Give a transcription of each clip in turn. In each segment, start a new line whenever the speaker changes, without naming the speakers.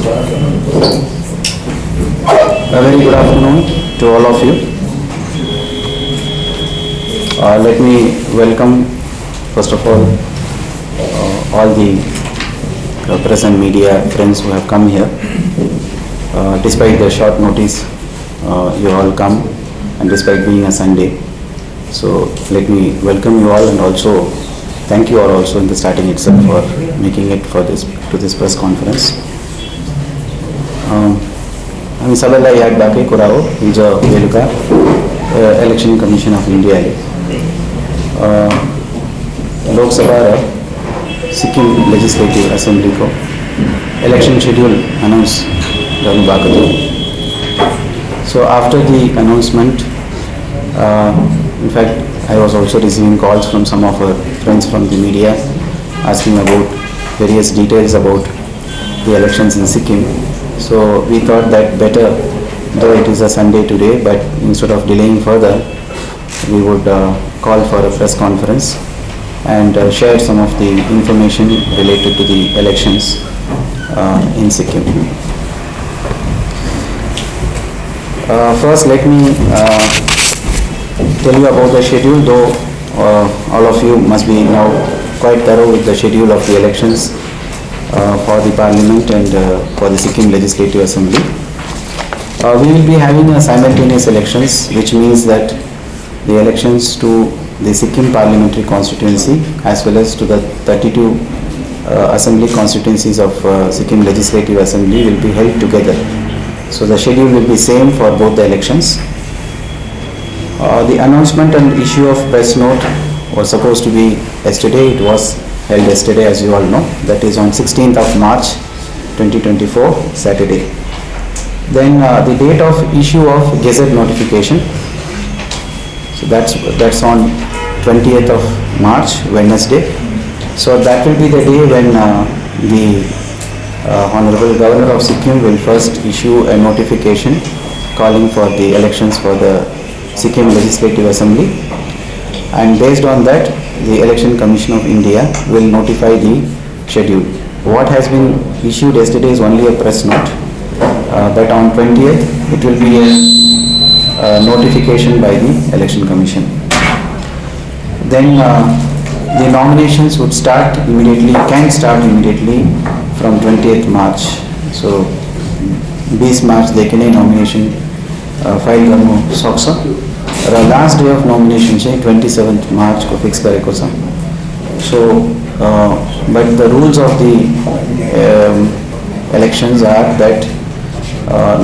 A very good afternoon to all of you. Let me welcome, first of all the present media friends who have come here. Despite the short notice, you all come, and despite being a Sunday. So let me welcome you all, and also thank you all also in the starting itself for making it to this press conference. आमी सबैलाई याद भएकै कुरा हो, हिजो बेलुका election commission of इन्डियाले लोकसभा र सिक्किम लेजिस्लेटिभ एसेम्ब्लीको इलेक्शन शेड्यूल अनाउन्स गर्नुभएको थियो. So after the announcement, in fact, I was also receiving calls from some of our friends from the media asking about various details about the elections in Sikkim. So we thought that better, though it is a Sunday today, but instead of delaying further, we would call for a press conference and share some of the information related to the elections in Sikkim. First, let me tell you about the schedule, though all of you must be now quite thorough with the schedule of the elections for the Parliament and for the Sikkim Legislative Assembly. We will be having a simultaneous elections, which means that the elections to the Sikkim Parliamentary Constituency as well as to the 32 Assembly constituencies of Sikkim Legislative Assembly will be held together. So the schedule will be same for both the elections. The announcement and issue of press note was supposed to be yesterday. It was held yesterday, as you all know. That is on 16th of March 2024, Saturday. Then the date of issue of Gazette notification. So that's on 20th of March, Wednesday. So that will be the day when the Honorable Governor of Sikkim will first issue a notification calling for the elections for the Sikkim Legislative Assembly, and based on that the Election Commission of India will notify the schedule. What has been issued yesterday is only a press note, but on 20th it will be a notification by the Election Commission. Then the nominations would start immediately, can start immediately from 20th March. So 20 March देखि नै nomination file गर्नु सक्छ र last day of nomination चाहिँ 27th March को fix गरेको छ. So but the rules of the elections are that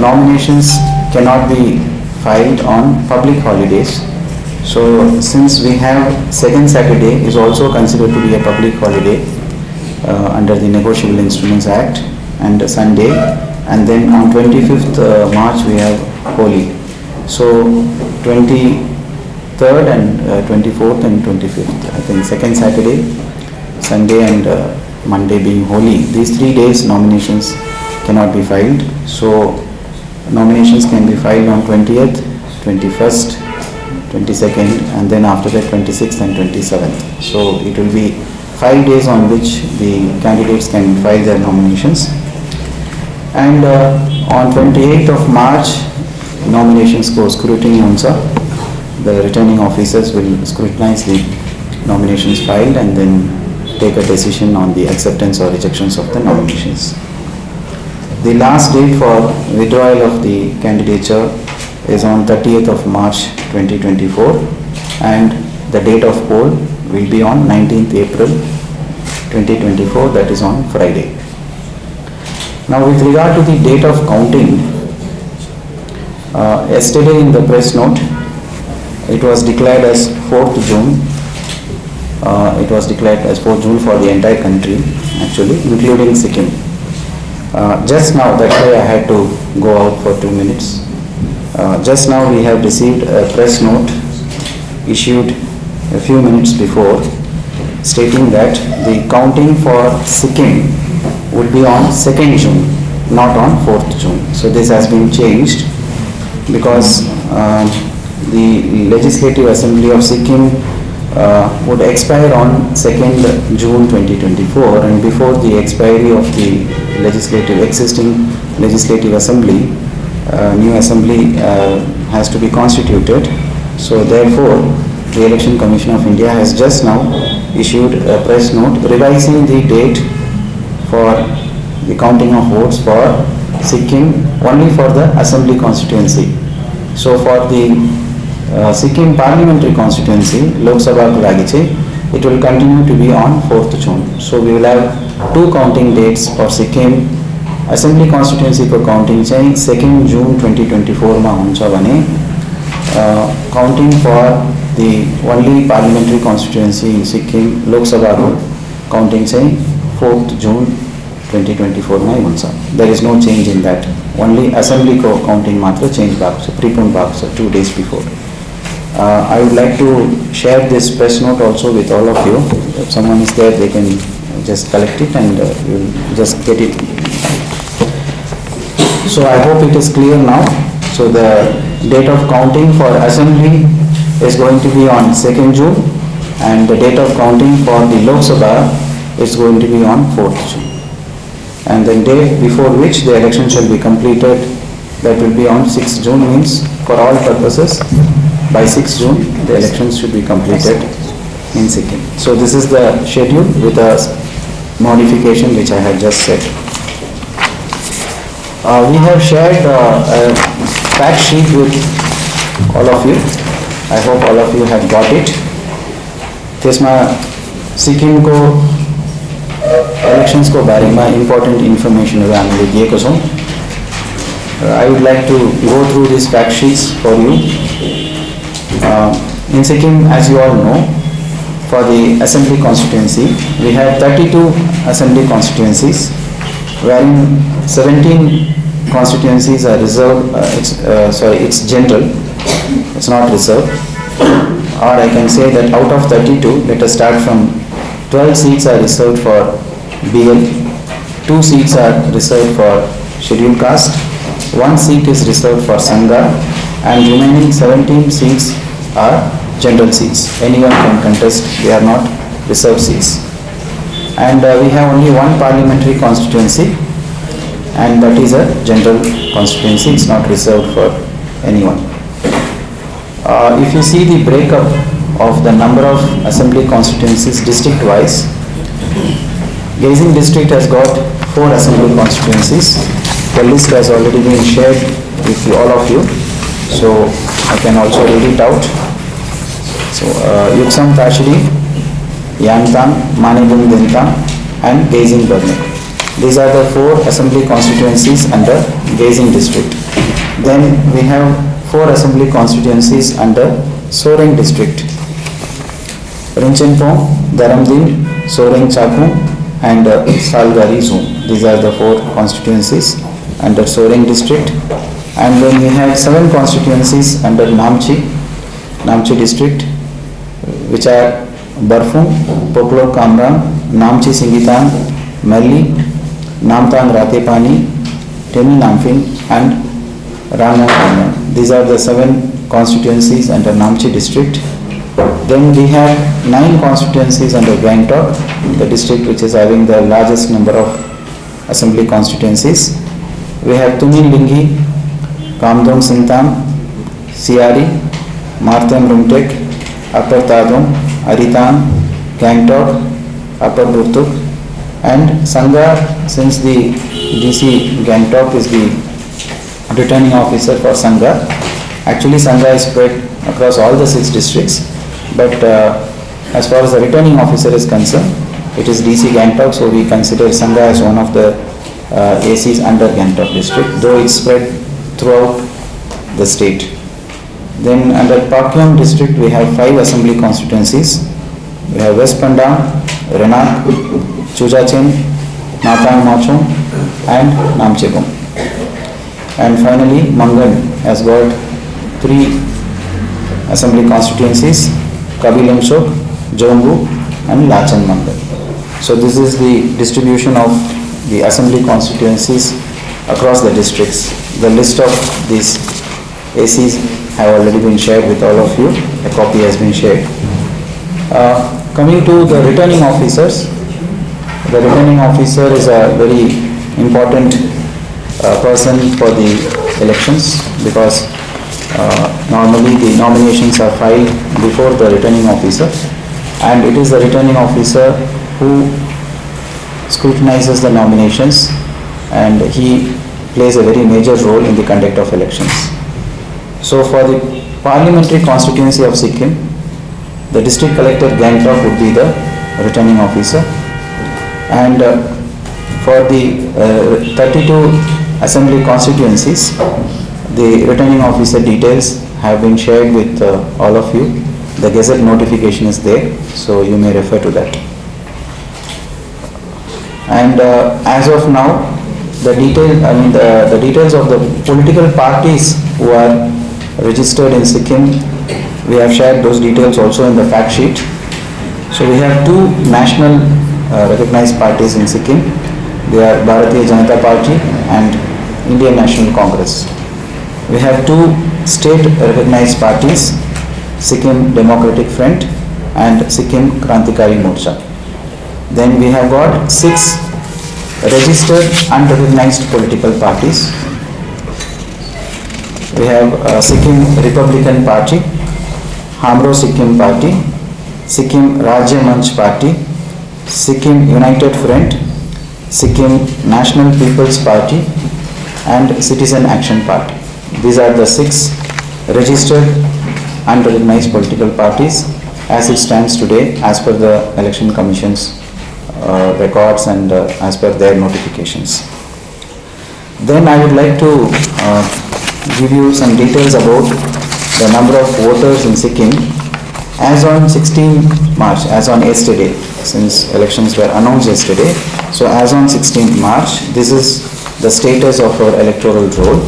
nominations cannot be filed on public holidays. So since we have second Saturday is also considered to be a public holiday under the Negotiable Instruments Act, and Sunday, and then on 25th March we have Holi. So 23rd and 24th and 25th, I think second Saturday, Sunday and Monday being Holi, these 3 days nominations cannot be filed. So nominations can be filed on 20th, 21st, 22nd, and then after that 26th and 27th. So it will be 5 days on which the candidates can file their nominations. And on 28th of March, nominations go scrutiny huncha. The returning officers will scrutinize the nominations filed and then take a decision on the acceptance or rejections of the nominations. The last date for withdrawal of the candidature is on 30th of March 2024, and the date of poll will be on 19th April 2024, that is on Friday. Now with regard to the date of counting, yesterday in the press note it was declared as 4th June. It was declared as 4th June for the entire country, actually including Sikkim. Just now, that's why I had to go out for 2 minutes. Just now we have received a press note issued a few minutes before stating that the counting for Sikkim would be on 2nd June, not on 4th June. So this has been changed because the Legislative Assembly of Sikkim would expire on 2nd June 2024, and before the expiry of the existing legislative assembly, new assembly has to be constituted. So therefore, the Election Commission of India has just now issued a press note revising the date for the counting of votes for Sikkim only for the assembly constituency. So for the Sikkim parliamentary constituency, Lok Sabha Kulagiche, it will continue to be on 4th June. So we will have two counting dates for Sikkim assembly constituency for counting chain 2nd June 2024 ma huncha bhane counting for the only parliamentary constituency in Sikkim Lok Sabha counting chain 4th June 2024 ma huncha. There is no change in that. Only assembly counting matra change back, so prepone back, so 2 days before. I would like to share this press note also with all of you. If someone is there, they can just collect it and you will just get it. So I hope it is clear now. So the date of counting for assembly is going to be on 2nd June, and the date of counting for the Lok Sabha is going to be on 4th June. And the date before which the election shall be completed, that will be on 6th June, means for all purposes by 6th June the elections should be completed in Sikkim. So this is the schedule with a modification which I had just said. We have shared a fact sheet with all of you. I hope all of you have got it. त्यसमा सिक्किम को elections को बारेमा important information हामीले दिएको छौं. I would like to go through these fact sheets for you. In Sikkim, as you all know, for the assembly constituency, we have 32 assembly constituencies, wherein 17 constituencies are reserved, it's general, it's not reserved. Or I can say that out of 32, let us start from 12 seats are reserved for BL, 2 seats are reserved for scheduled caste, 1 seat is reserved for Sangha, and remaining 17 seats are general seats. Anyone can contest, they are not reserved seats. And we have only one parliamentary constituency, and that is a general constituency, it's not reserved for anyone. If you see the breakup of the number of assembly constituencies district wise, Gazing district has got 4 assembly constituencies. The list has already been shared with all of you, so I can also read it out. So Yuksam Tashiri, Yangtang, Manibung Dintang and Gazing Burnik. These are the 4 assembly constituencies under Gazing district. Then we have 4 assembly constituencies under Soreng district. Rinchenpong, Dharamdin, Soreng Chakung and Salgari zone. These are the 4 constituencies under Soreng district. And then we have 7 constituencies under Namchi district, which are Barfung, Poklok Kamrang, Namchi Singitang, Melli, Namtang Ratepani, Temi Namphing and Rangna Kamrang. These are the 7 constituencies under Namchi district. Then we have 9 constituencies under Gangtok, the district which is having the largest number of assembly constituencies. We have Tumin Lingi, Kamdong Sintam, Siari, Martem Rumtek, Upper Tadong, Aritang, Gangtok, Upper Burtuk, and Sangha, since the DC Gangtok is the returning officer for Sangha. Actually Sangha is spread across all the 6 districts, but as far as the returning officer is concerned, it is DC Gangtok, so we consider Sangha as one of the ACs under Gangtok district, though it's spread throughout the state. Then under Pakyong district we have 5 assembly constituencies. We have West Pandang, Renak, Chujachen, Natang Machong and Namchebong. And finally Mangan has got 3 assembly constituencies, Kabilemshok, Jombu and Lachan Mangal. So this is the distribution of the assembly constituencies across the districts. The list of these ACs have already been shared with all of you. A copy has been shared. Coming to the returning officers, the returning officer is a very important person for the elections, because normally the nominations are filed before the returning officer, and it is the returning officer who scrutinizes the nominations, and he plays a very major role in the conduct of elections. So for the parliamentary constituency of Sikkim, the district collector Gangtok would be the returning officer, and for the 32 assembly constituencies, the returning officer details have been shared with all of you. The gazette notification is there, so you may refer to that. And as of now, the details of the political parties who are registered in Sikkim, we have shared those details also in the fact sheet. So we have two national recognized parties in Sikkim. They are Bharatiya Janata Party and Indian National Congress. We have two state recognized parties, Sikkim Democratic Front and Sikkim Krantikari Morcha. Then we have got 6 registered unrecognized political parties. We have Sikkim Republican Party, Hamro Sikkim Party, Sikkim Rajya Manch Party, Sikkim United Front, Sikkim National People's Party and Citizen Action Party. These are the 6 registered unrecognized political parties as it stands today, as per the Election Commission's records and as per their notifications. Then I would like to give you some details about the number of voters in Sikkim as on 16 March, as on yesterday, since elections were announced yesterday. So as on 16th March, this is the status of our electoral roll.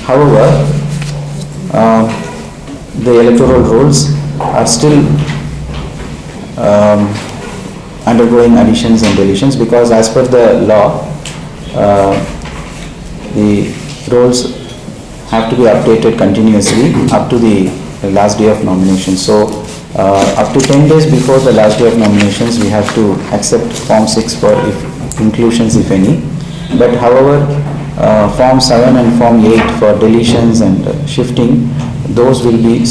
However, the electoral rolls are still undergoing additions and deletions, because as per the law, the rolls have to be updated continuously up to the last day of nomination. So up to 10 days before the last day of nominations, we have to accept Form 6 for inclusions, if any. But however, Form 7 and Form 8 for deletions and shifting, those will be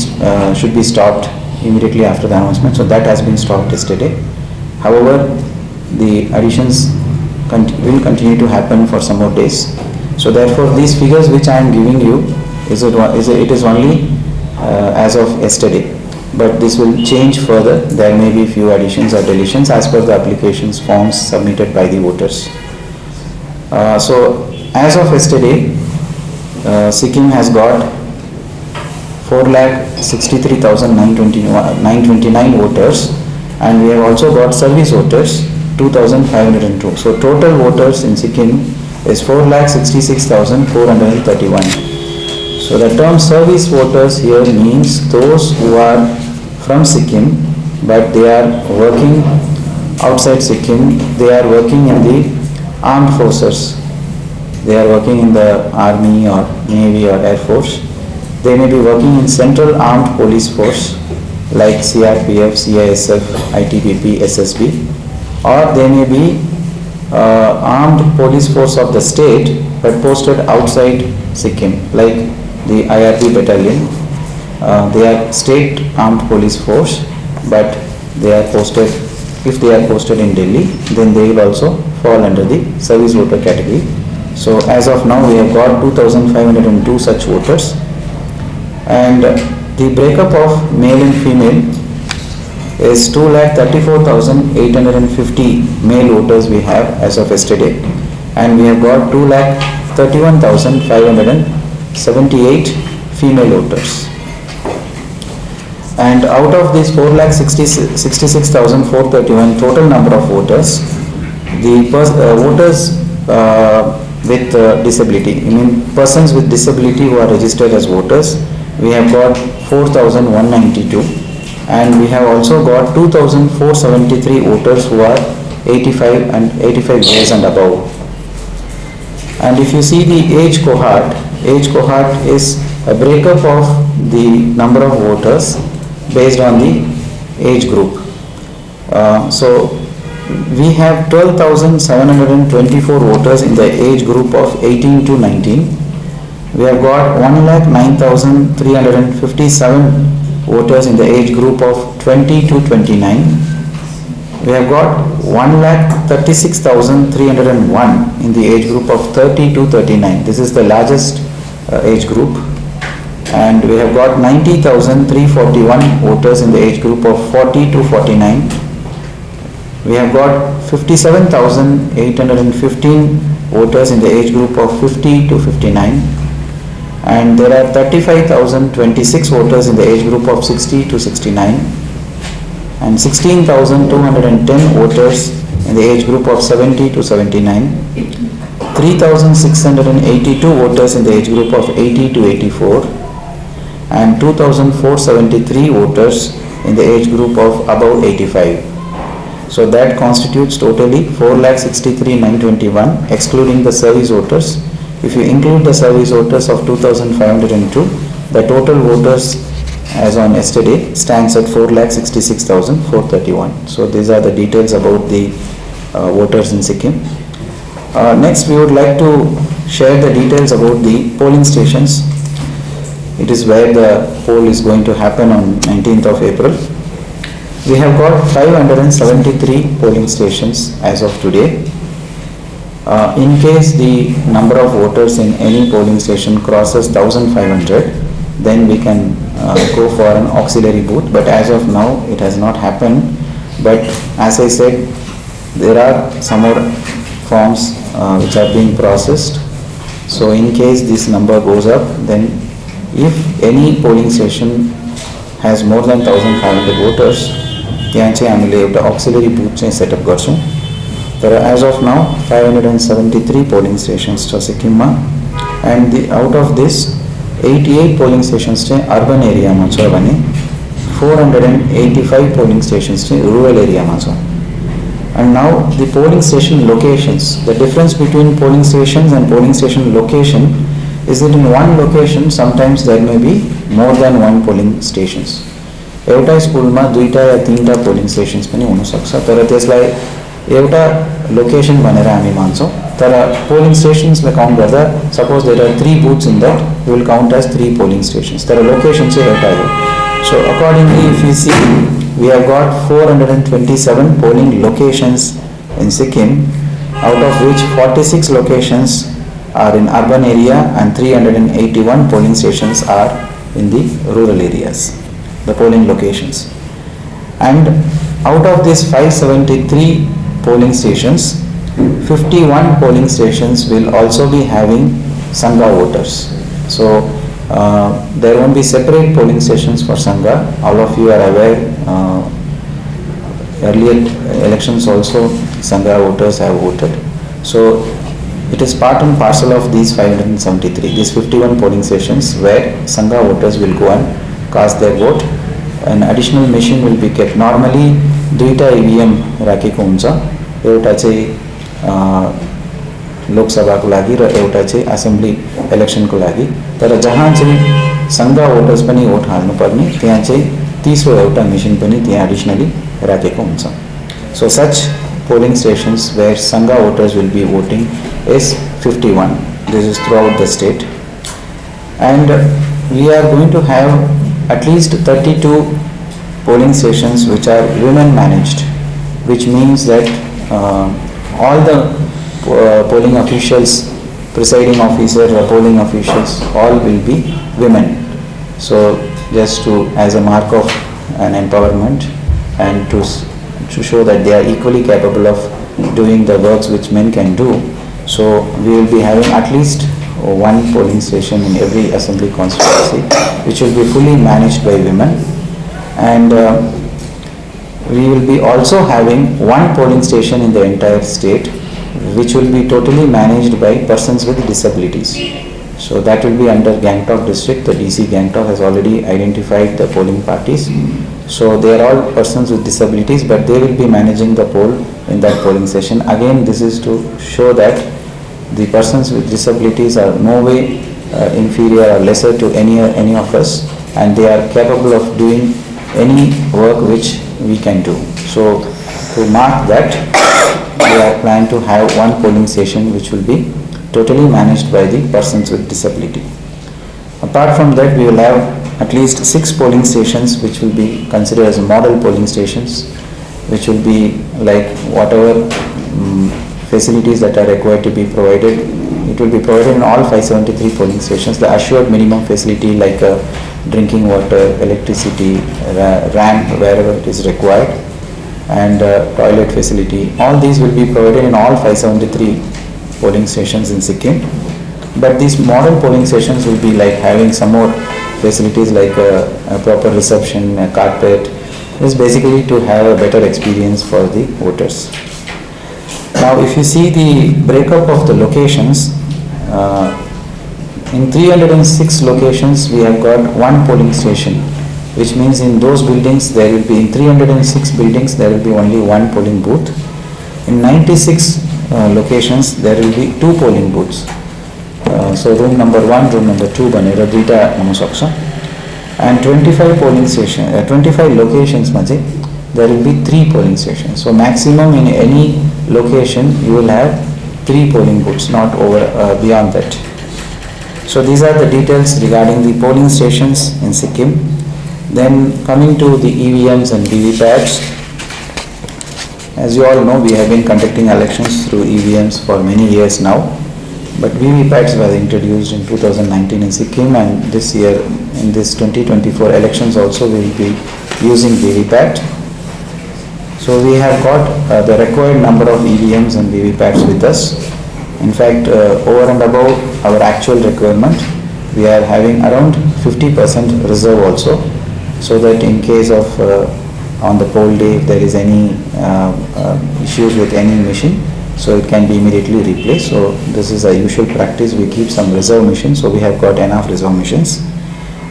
should be stopped immediately after the announcement. So that has been stopped yesterday. However, the additions will continue to happen for some more days. So therefore, these figures which I am giving you it is only as of yesterday, but this will change further. There may be few additions or deletions as per the applications forms submitted by the voters. So as of yesterday, Sikkim has got 4,63,929 voters, and we have also got service voters 2,502. So total voters in Sikkim is 4,66,431. So the term service voters here means those who are from Sikkim but they are working outside Sikkim. They are working in the armed forces. They are working in the army or navy or air force. They may be working in central armed police force like CRPF, CISF, ITBP, SSB, or they may be armed police force of the state but posted outside Sikkim, like the IRB battalion. They are state armed police force, but they are posted, if they are posted in Delhi, then they will also fall under the service voter category. So as of now, we have got 2,502 such voters, and the breakup of male and female is 2,34,850 male voters we have as of yesterday, and we have got 2,31,578 female voters. And out of these 4,66,431 total number of voters, the voters with disability, I mean persons with disability who are registered as voters, we have got 4,192, and we have also got 2,473 voters who are 85 years and above. And if you see the age cohort is a breakup of the number of voters based on the age group. So we have 12,724 voters in the age group of 18 to 19. We have got 1,09,357 voters in the age group of 20 to 29. We have got 1,36,301 in the age group of 30 to 39. This is the largest age group. And we have got 90,341 voters in the age group of 40 to 49. We have got 57,815 voters in the age group of 50 to 59. And there are 35,026 voters in the age group of 60 to 69. And 16,210 voters in the age group of 70 to 79. 3,682 voters in the age group of 80 to 84. And 2,473 voters in the age group of above 85. So that constitutes totally 4,63,921 excluding the service voters. If you include the service voters of 2,502, the total voters as on yesterday stands at 4,66,431. So these are the details about the voters in Sikkim. Next we would like to share the details about the polling stations. It is where the poll is going to happen on 19th of April. We have got 573 polling stations as of today. In case the number of voters in any polling station crosses 1,500, then we can go for an auxiliary booth, but as of now it has not happened. But as I said, there are some more forms which are being processed. So in case this number goes up, then if any polling station has more than 1,500 voters, त्यहाँ चाहिँ हामीले एउटा auxiliary booth चाहिँ set up गर्छौँ. तर as of now 573 polling stations छ सिक्किममा, and out of this 88 polling stations चाहिँ urban area मा छ भने 485 polling stations चाहिँ rural area मा छ. And now the polling station locations, the difference between polling stations and polling station location is that in one location sometimes there may be more than one polling stations. एउटा स्कुलमा दुईटा या तीनटा polling stations पनि हुन सक्छ, तर त्यसलाई एउटा लोकेसन भनेर हामी मान्छौँ. तर पोलिङ स्टेशन्सलाई काउन्ट गर्दा suppose there are 3 booths in that, we will count as 3 polling stations, तर लोकेसन चाहिँ एउटै हो. So accordingly if you see, we have got 427 polling locations in Sikkim, out of which 46 locations are in urban area and 381 polling stations are in the rural areas, the polling locations. And out of these 573 polling stations, 51 polling stations will also be having Sangha voters. So there won't be separate polling stations for Sangha. All of you are aware, earlier elections also Sangha voters have voted. So it is part and parcel of these 573, these 51 polling stations where Sangha voters will go and cast their vote. An additional machine will be kept. Normally दुईटा EVM राखेको हुन्छ, एउटा चाहिँ लोकसभाको लागि र एउटा चाहिँ assembly इलेक्सनको लागि. तर जहाँ चाहिँ Sangha voters पनि भोट हाल्नु पर्ने, त्यहाँ चाहिँ तीसरो एउटा मसिन पनि त्यहाँ एडिशनली राखेको हुन्छ. So such polling stations where Sangha voters will be voting is 51. This is throughout the state. And we are going to have at least 32 polling stations which are women managed, which means that all the polling officials, presiding officers or polling officials, all will be women. So just to, as a mark of an empowerment and to show that they are equally capable of doing the works which men can do, so we will be having at least one polling station in every assembly constituency which will be fully managed by women. And we will be also having one polling station in the entire state which will be totally managed by persons with disabilities. So that will be under Gangtok district. The DC Gangtok has already identified the polling parties. So they are all persons with disabilities, but they will be managing the poll in that polling station. Again, this is to show that the persons with disabilities are no way inferior or lesser to any of us, and they are capable of doing any work which we can do. So to mark that, we are planning to have one polling station which will be totally managed by the persons with disability. Apart from that, we will have at least 6 polling stations which will be considered as model polling stations, which will be like whatever facilities that are required to be provided. It will be provided in all 573 polling stations. The assured minimum facility like drinking water, electricity, ramp wherever it is required, and toilet facility. All these will be provided in all 573 polling stations in Sikkim. But these model polling stations will be like having some more facilities like a proper reception, a carpet. This is basically to have a better experience for the voters. Now if you see the breakup of the locations, in 306 locations we have got one polling station, which means in those buildings there will be, in 306 buildings there will be only one polling booth. In 96 locations there will be 2 polling booths. So room number 1, room number 2 banera duita namusaksa. And 25 polling station, 25 locations maje there will be 3 polling stations. So maximum in any location you will have 3 polling booths, not over beyond that. So these are the details regarding the polling stations in Sikkim. Then coming to the EVMs and VVPATs, as you all know, we have been conducting elections through EVMs for many years now, but VVPATs were introduced in 2019 in Sikkim, and this year in this 2024 elections also we will be using VVPAT. So we have got the required number of EVMs and VVPATs with us. In fact, over and above our actual requirement, we are having around 50% reserve also, so that in case of on the poll day if there is any issues with any machine, so it can be immediately replaced. So this is a usual practice, we keep some reserve machines, so we have got enough reserve machines.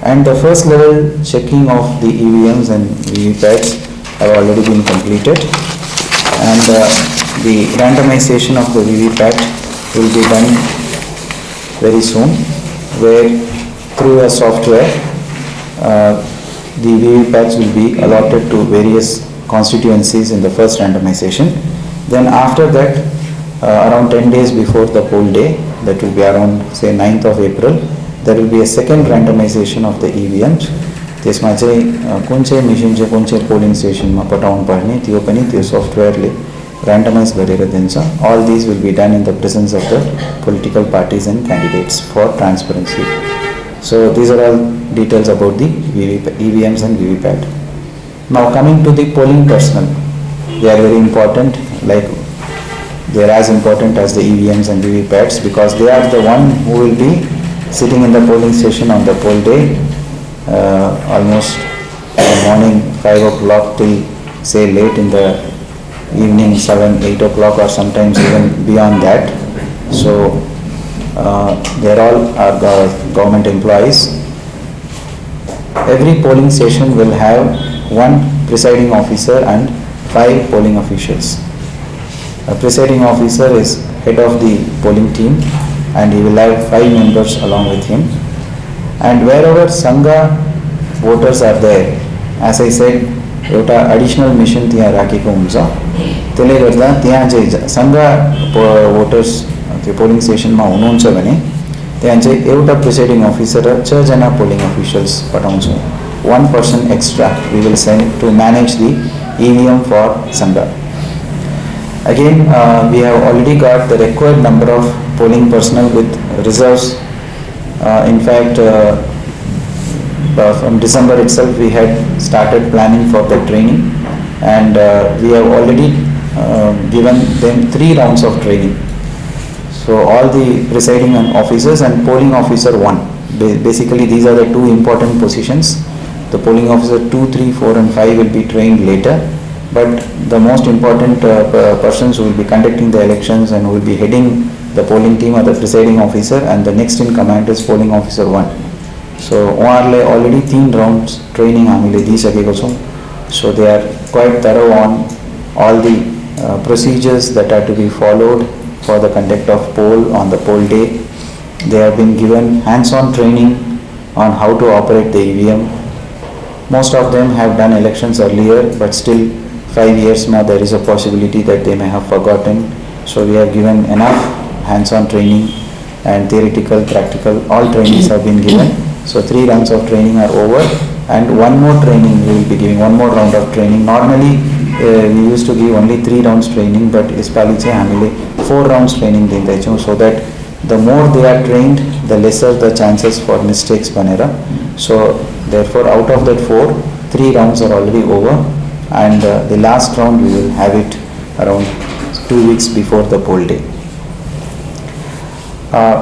And the first level checking of the EVMs and VVPATs have already been completed, and the randomization of the VVPAT will be done very soon, where through a software the VVPATs will be allotted to various constituencies in the first randomization. Then after that, around 10 days before the poll day, that will be around say 9th of April, there will be a second randomization of the EVMs. त्यसमा चाहिँ कुन चाहिँ machine चाहिँ कुन चाहिँ polling स्टेसनमा पठाउनु पर्ने त्यो पनि त्यो सफ्टवेयरले randomize गरेर दिन्छ. All these will be done in the presence of the political parties and candidates for transparency. So these are all details about the EVMs and VVPAT. Now coming to the polling personnel, they are very important, like they are as important as the EVMs and VVPATs, because they are the one who will be sitting in the polling station on the poll day, almost morning 5 o'clock till say late in the evening 7, 8 o'clock or sometimes even beyond that. So they are all our government employees. Every polling station will have one presiding officer and 5 polling officials. A presiding officer is head of the polling team, and he will have 5 members along with him. And wherever Sangha voters are there, as I said, एउटा additional mission त्यहाँ राखेको हुन्छ, त्यसले गर्दा त्यहाँ चाहिँ सङ्घा voters त्यो polling स्टेसनमा हुनुहुन्छ भने त्यहाँ चाहिँ एउटा प्रिसाइडिङ अफिसर र 6 जना polling officials पठाउँछौँ. 1 person extra we will send to manage the EVM for Sangha. Again, we have already got the required number of polling personnel with reserves. In fact, from December itself we had started planning for the training, and we have already given them 3 rounds of training. So all the presiding officers and polling officer 1, basically these are the 2 important positions. The polling officer 2, 3, 4 and 5 will be trained later, but the most important persons who will be conducting the elections and who will be heading the polling team are the presiding officer, and the next in command is polling officer 1. So उहाँहरूले already 3 rounds training हामीले दिइसकेको छौँ. So they are quite thorough on all the procedures that are to be followed for the conduct of poll on the poll day. They have been given hands-on training on how to operate the EVM. Most of them have done elections earlier, but still 5 years ma there is a possibility that they may have forgotten. So we have given enough hands-on training and theoretical, practical, all trainings have been given. So 3 rounds of training are over and one more training we will be giving, one more round of training. Normally we used to give only 3 rounds training, but यसपालि चाहिँ हामीले 4 rounds training दिँदैछौँ, so that the more they are trained, the lesser the chances for mistakes भनेर. So therefore out of that 4, 3 rounds are already over and the last round we will have it around 2 weeks before the poll day.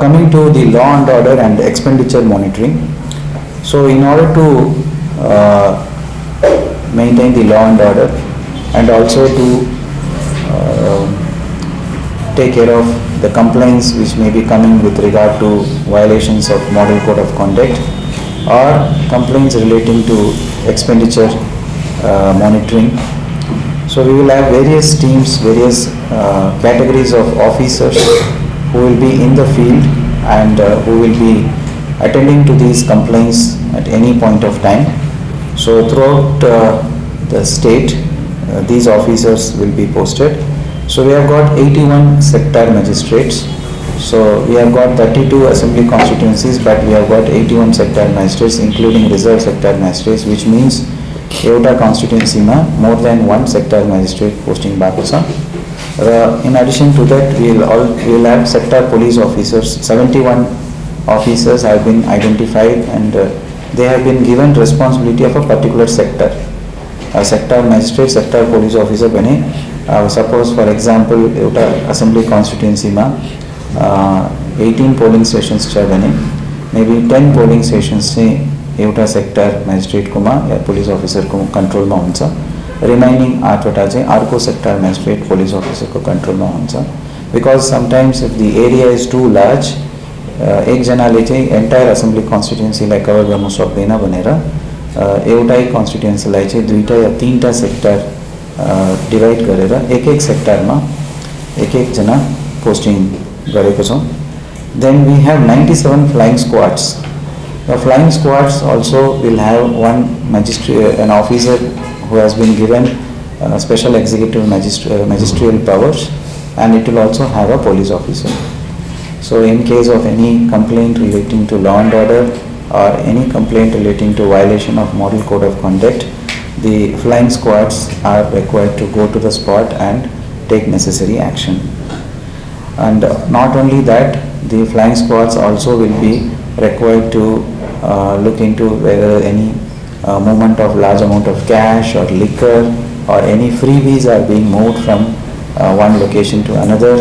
Coming to the law and order and expenditure monitoring. So in order to maintain the law and order and also to take care of the complaints which may be coming with regard to violations of model code of conduct or complaints relating to expenditure monitoring. So we will have various teams, various categories of officers who will be in the field and who will be attending to these complaints at any point of time. So throughout the state, these officers will be posted. So we have got 81 sector magistrates. So we have got 32 assembly constituencies, but we have got 81 sector magistrates, including reserve sector magistrates, which means एउटा constituency ma more than one sector magistrate posting भएको छ. In addition to that, we will have sector police officers. 71 officers have been identified and they have been given responsibility of a particular sector. A sector magistrate, sector police officer bhane, suppose for example एउटा assembly constituency ma 18 polling stations छ भने maybe 10 polling stations चाहिँ एउटा sector magistrate कोमा या police officer को control में हुन्छ, रिमाइनिङ 8 वटा चाहिँ अर्को सेक्टर म्याजिस्ट्रेट पुलिस अफिसर को कंट्रोल में हुन्छ. Because sometimes if the area is too large, एक जनाले चाहिँ एन्टायर असेम्ब्ली कन्स्टिट्युएन्सीलाई कभर गर्न सक्दैन भनेर एउटै कन्स्टिट्युएन्सीलाई चाहिँ 2टा या 3टा सेक्टर डिवाइड गरेर एक सेक्टरमा एक जना पोस्टिङ गरेको छौं. Then we have 97 flying squads. The flying squads also will have one magistrate, an officer who has been given special executive magisterial powers, and it will also have a police officer. So in case of any complaint relating to law and order or any complaint relating to violation of model code of conduct, the flying squads are required to go to the spot and take necessary action. And not only that, the flying squads also will be required to look into whether any movement of large amount of cash or liquor or any freebies are being moved from one location to another,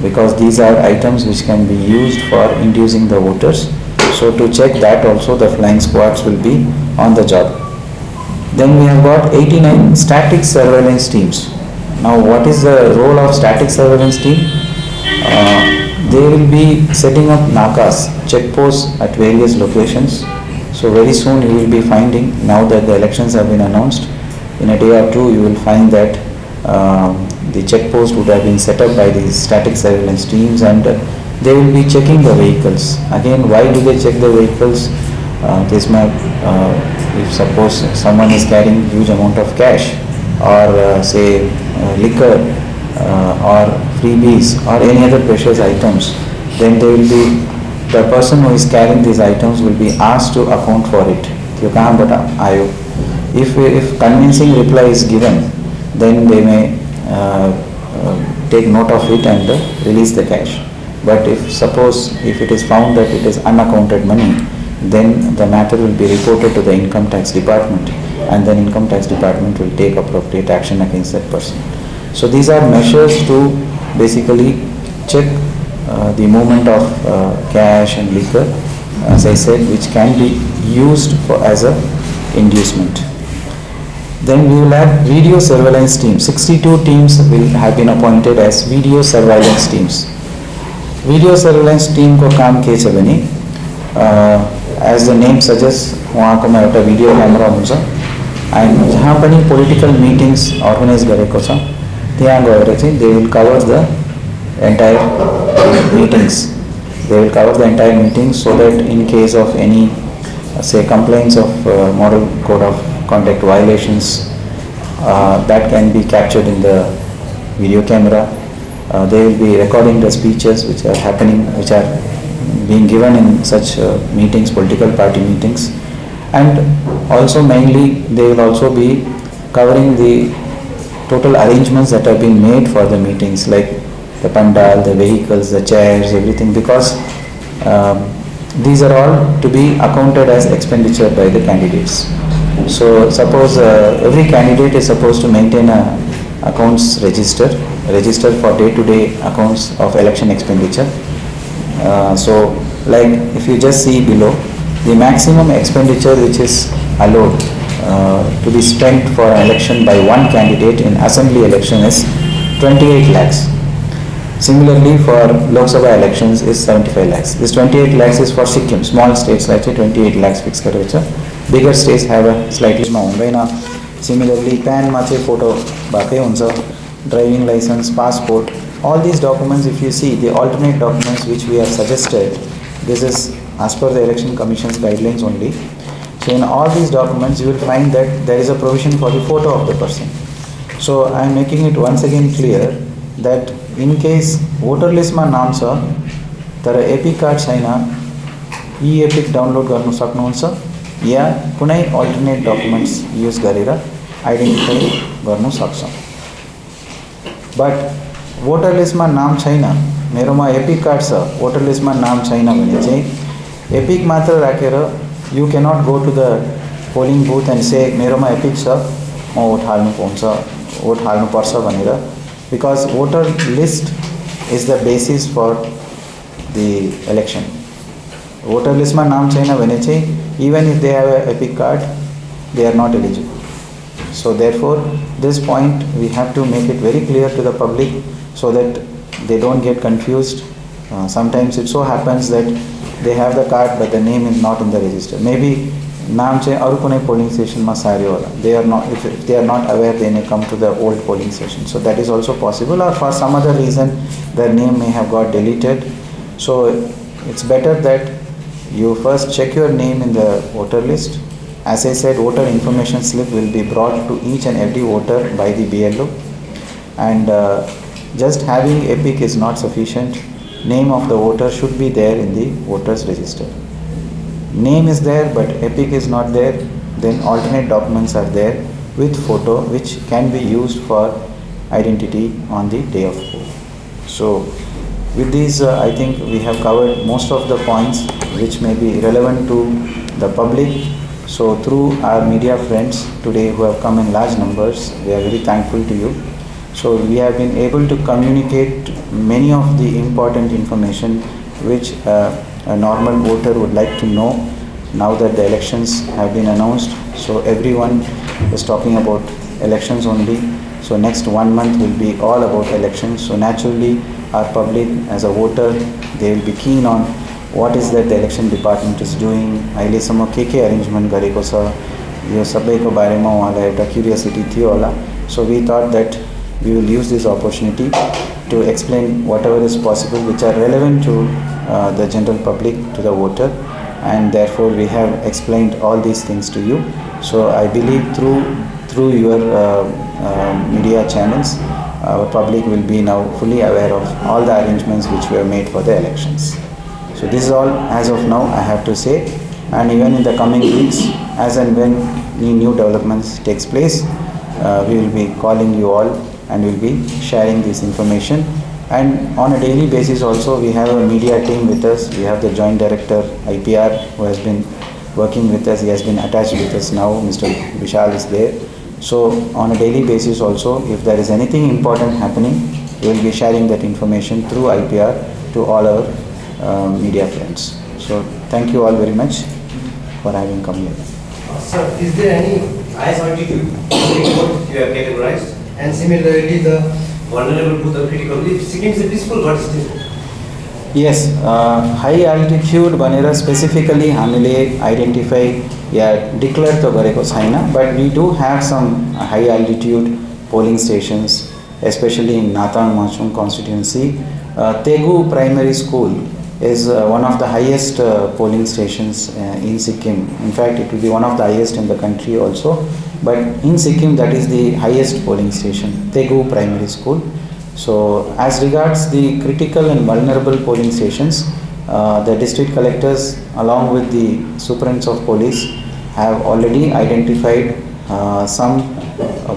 because these are items which can be used for inducing the voters. So to check that also, the flying squads will be on the job. Then we have got 89 static surveillance teams. Now what is the role of static surveillance team? They will be setting up nakas, checkposts at various locations. So very soon you will be finding, now that the elections have been announced, in a day or two you will find that the checkpost would have been set up by these static surveillance teams, and they will be checking the vehicles. Again, why do they check the vehicles? This might, if suppose someone is carrying huge amount of cash or say liquor or freebies or any other precious items, then they will be, the person who is carrying these items will be asked to account for it. यो कहाँबाट आयो? If convincing reply is given, then they may take note of it and release the cash. But if suppose if it is found that it is unaccounted money, then the matter will be reported to the income tax department, and then income tax department will take appropriate action against that person. So these are measures to basically check the movement of cash and liquor, as I said, which can be used as a inducement. Then we will have video surveillance teams. 62 teams will have been appointed as video surveillance teams. Video surveillance team को काम के छ भने, as the name suggests, वहाँकोमा एउटा video camera हुन्छ, and जहाँ पनि political meetings organize गरेको छ, त्यहाँ गएर चाहिँ they will cover the entire meetings. They will cover the entire meetings so that in case of any say complaints of model code of conduct violations that can be captured in the video camera. They will be recording the speeches which are happening, which are being given in such meetings, political party meetings, and also mainly they will also be covering the total arrangements that have been made for the meetings, like the pandal, the vehicles, the chairs, everything, because these are all to be accounted as expenditure by the candidates. So suppose every candidate is supposed to maintain a accounts register for day-to-day accounts of election expenditure. So like if you just see below, the maximum expenditure which is allowed to be spent for an election by one candidate in assembly election is 28 lakhs. Similarly for Lok Sabha elections is 75 lakhs. This 28 lakhs is for Sikkim, small states like 28 lakhs fixed गरेको छ. Bigger states have a slightly मा हुँदैन. Similarly PAN मा चाहिँ photo भएकै हुन्छ, driving license, passport, all these documents, if you see the alternate documents which we have suggested, this is as per the election commission's guidelines only. So in all these documents you will find that there is a provision for the photo of the person. So I am making it once again clear that in case voter list मा नाम छ तर epic card छैन, e EPIC download गर्नु सक्नुहुन्छ या कुनै alternate documents use गरेर आइडेन्टिफाई गर्नु सक्छ. बट वोटर लिस्टमा नाम छैन, मेरोमा एपिक कार्ड छ, वोटर लिस्टमा नाम छैन भने चाहिँ एपिक मात्र राखेर you cannot go to the polling booth and say मेरोमा एपिक छ म वोट हाल्नुपर्छ भनेर, because voter list is the basis for the election. Voter लिस्टमा नाम छैन भने चाहिँ even if they have a epic card they are not eligible. So therefore this point we have to make it very clear to the public so that they don't get confused. Sometimes it so happens that they have the card but the name is not in the register. Maybe नाम चाहिँ अरु कुनै polling station मा सार्यो होला. They are not, if they are not aware they may come to the old polling station. So that is also possible, or for some other reason their name may have got deleted. So it's better that you first check your name in the voter list. As I said, voter information slip will be brought to each and every voter by the BLO, and just having epic is not sufficient. Name of the voter should be there in the voters register. Name is there but epic is not there, then alternate documents are there with photo which can be used for identity on the day of poll. So with these I think we have covered most of the points which may be relevant to the public. So through our media friends today who have come in large numbers, we are very thankful to you. So we have been able to communicate many of the important information which a normal voter would like to know now that the elections have been announced. So everyone is talking about elections only. So next 1 month will be all about elections. So naturally our public as a voter, they will be keen on what is that the election department is doing, अहिलेसम्म के arrangement गरेको छ, यो सबैको बारेमा उहाँलाई एउटा curiosity थियो होला. So we thought that we will use this opportunity to explain whatever is possible which are relevant to the general public, to the voter, and therefore we have explained all these things to you. So I believe through your media channels, our public will be now fully aware of all the arrangements which were made for the elections. So this is all as of now I have to say, and even in the coming weeks, as and when any new developments takes place, we will be calling you all and we will be sharing this information. And on a daily basis also we have a media team with us. We have the joint director IPR who has been working with us. He has been attached with us now. Mr. Vishal is there. So on a daily basis also, if there is anything important happening, we will be sharing that information through IPR to all our media friends. So thank you all very much for having come here.
Sir, is there any highest altitude you have categorized? And similarly the vulnerable to the critical belief. Sikkim is a peaceful but still.
Yes, high altitude भनेर specifically हामीले identify या declare तो गरेको छैन, but we do have some high altitude polling stations, especially in Nathang Machung constituency. Tegu Primary School is one of the highest polling stations in Sikkim. In fact, it will be one of the highest in the country also. but in Sikkim that is the highest polling station, Tegu Primary School. So as regards the critical and vulnerable polling stations, the district collectors along with the superintendents of police have already identified some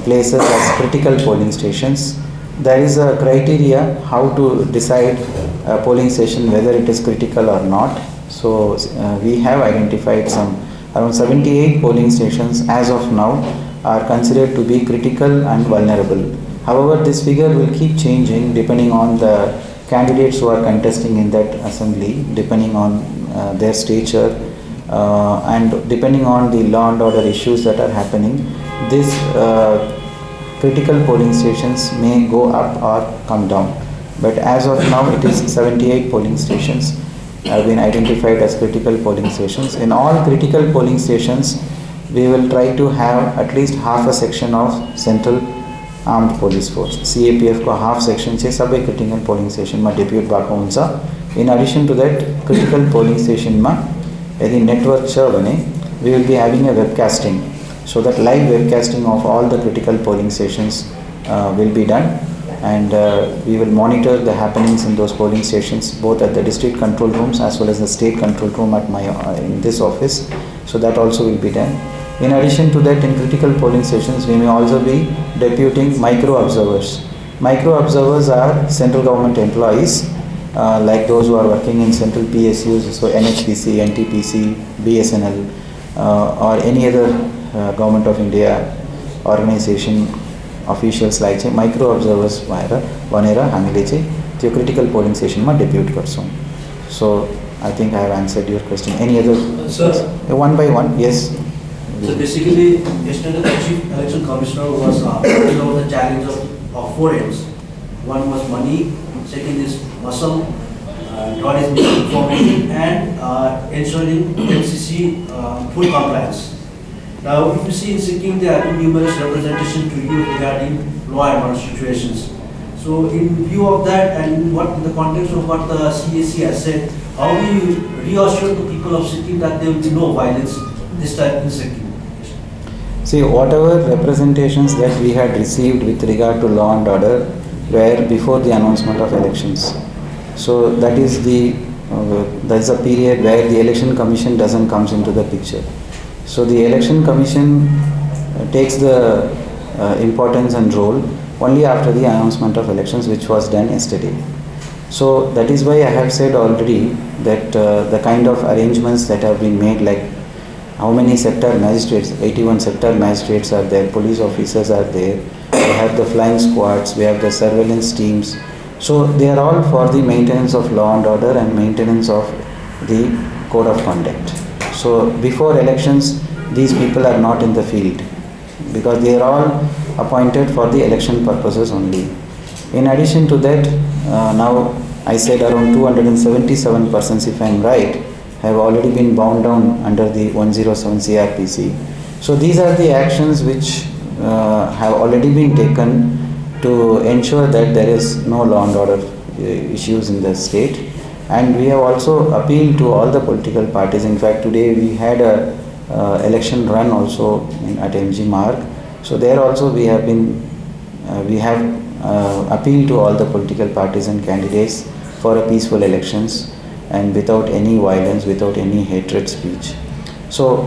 places as critical polling stations. There is a criteria how to decide a polling station whether it is critical or not. So we have identified some around 78 polling stations as of now are considered to be critical and vulnerable. However, this figure will keep changing depending on the candidates who are contesting in that assembly, depending on their stature and depending on the law and order issues that are happening. These critical polling stations may go up or come down. But as of now, it is 78 polling stations have been identified as critical polling stations. In all critical polling stations, we will try to have at least half a section of Central Armed Police Force, CAPF को half section चाहिँ सबै critical polling station मा depute भएको हुन्छ. In addition to that, critical polling station मा यदि network छ भने we will be having a webcasting, so that live webcasting of all the critical polling stations will be done, and we will monitor the happenings in those polling stations both at the district control rooms as well as the state control room at my in this office. So that also will be done. In addition to that, in critical polling stations, we may also be deputing micro-observers. Micro-observers are central government employees, like those who are working in central PSUs, so NHPC, NTPC, BSNL, or any other government of India organization officials like micro-observers भनेर हामीले चाहिँ त्यो critical polling station मा depute गर्छौं. So I think I have answered your question. Any other?
Sir,
one by one, yes.
So basically, yesterday the Chief Election Commissioner was putting out the challenge of 4 ends. One was money, second is muscle, third is information, and ensuring MCC full compliance. Now, if you see in Sikkim, there have been numerous representations to you regarding law and order situations. So, in view of that, and in the context of what the CAC has said, how do you reassure the people of Sikkim that there will be no violence this time in Sikkim?
See, whatever representations that we had received with regard to law and order were before the announcement of elections. So that is a period where the election commission doesn't comes into the picture. So the election commission takes the importance and role only after the announcement of elections, which was done yesterday. So that is why I have said already that the kind of arrangements that have been made, like how many sector magistrates, 81 sector magistrates are there, police officers are there, we have the flying squads, we have the surveillance teams. So they are all for the maintenance of law and order and maintenance of the code of conduct. So before elections, these people are not in the field because they are all appointed for the election purposes only. In addition to that, now I said around 277 persons, if I am right, have already been bound down under the 107 CRPC. So these are the actions which have already been taken to ensure that there is no law and order issues in the state. And we have also appealed to all the political parties. In fact, today we had a election run also at MG Marg. So there also we have appealed to all the political parties and candidates for a peaceful elections and without any violence, without any hatred speech. So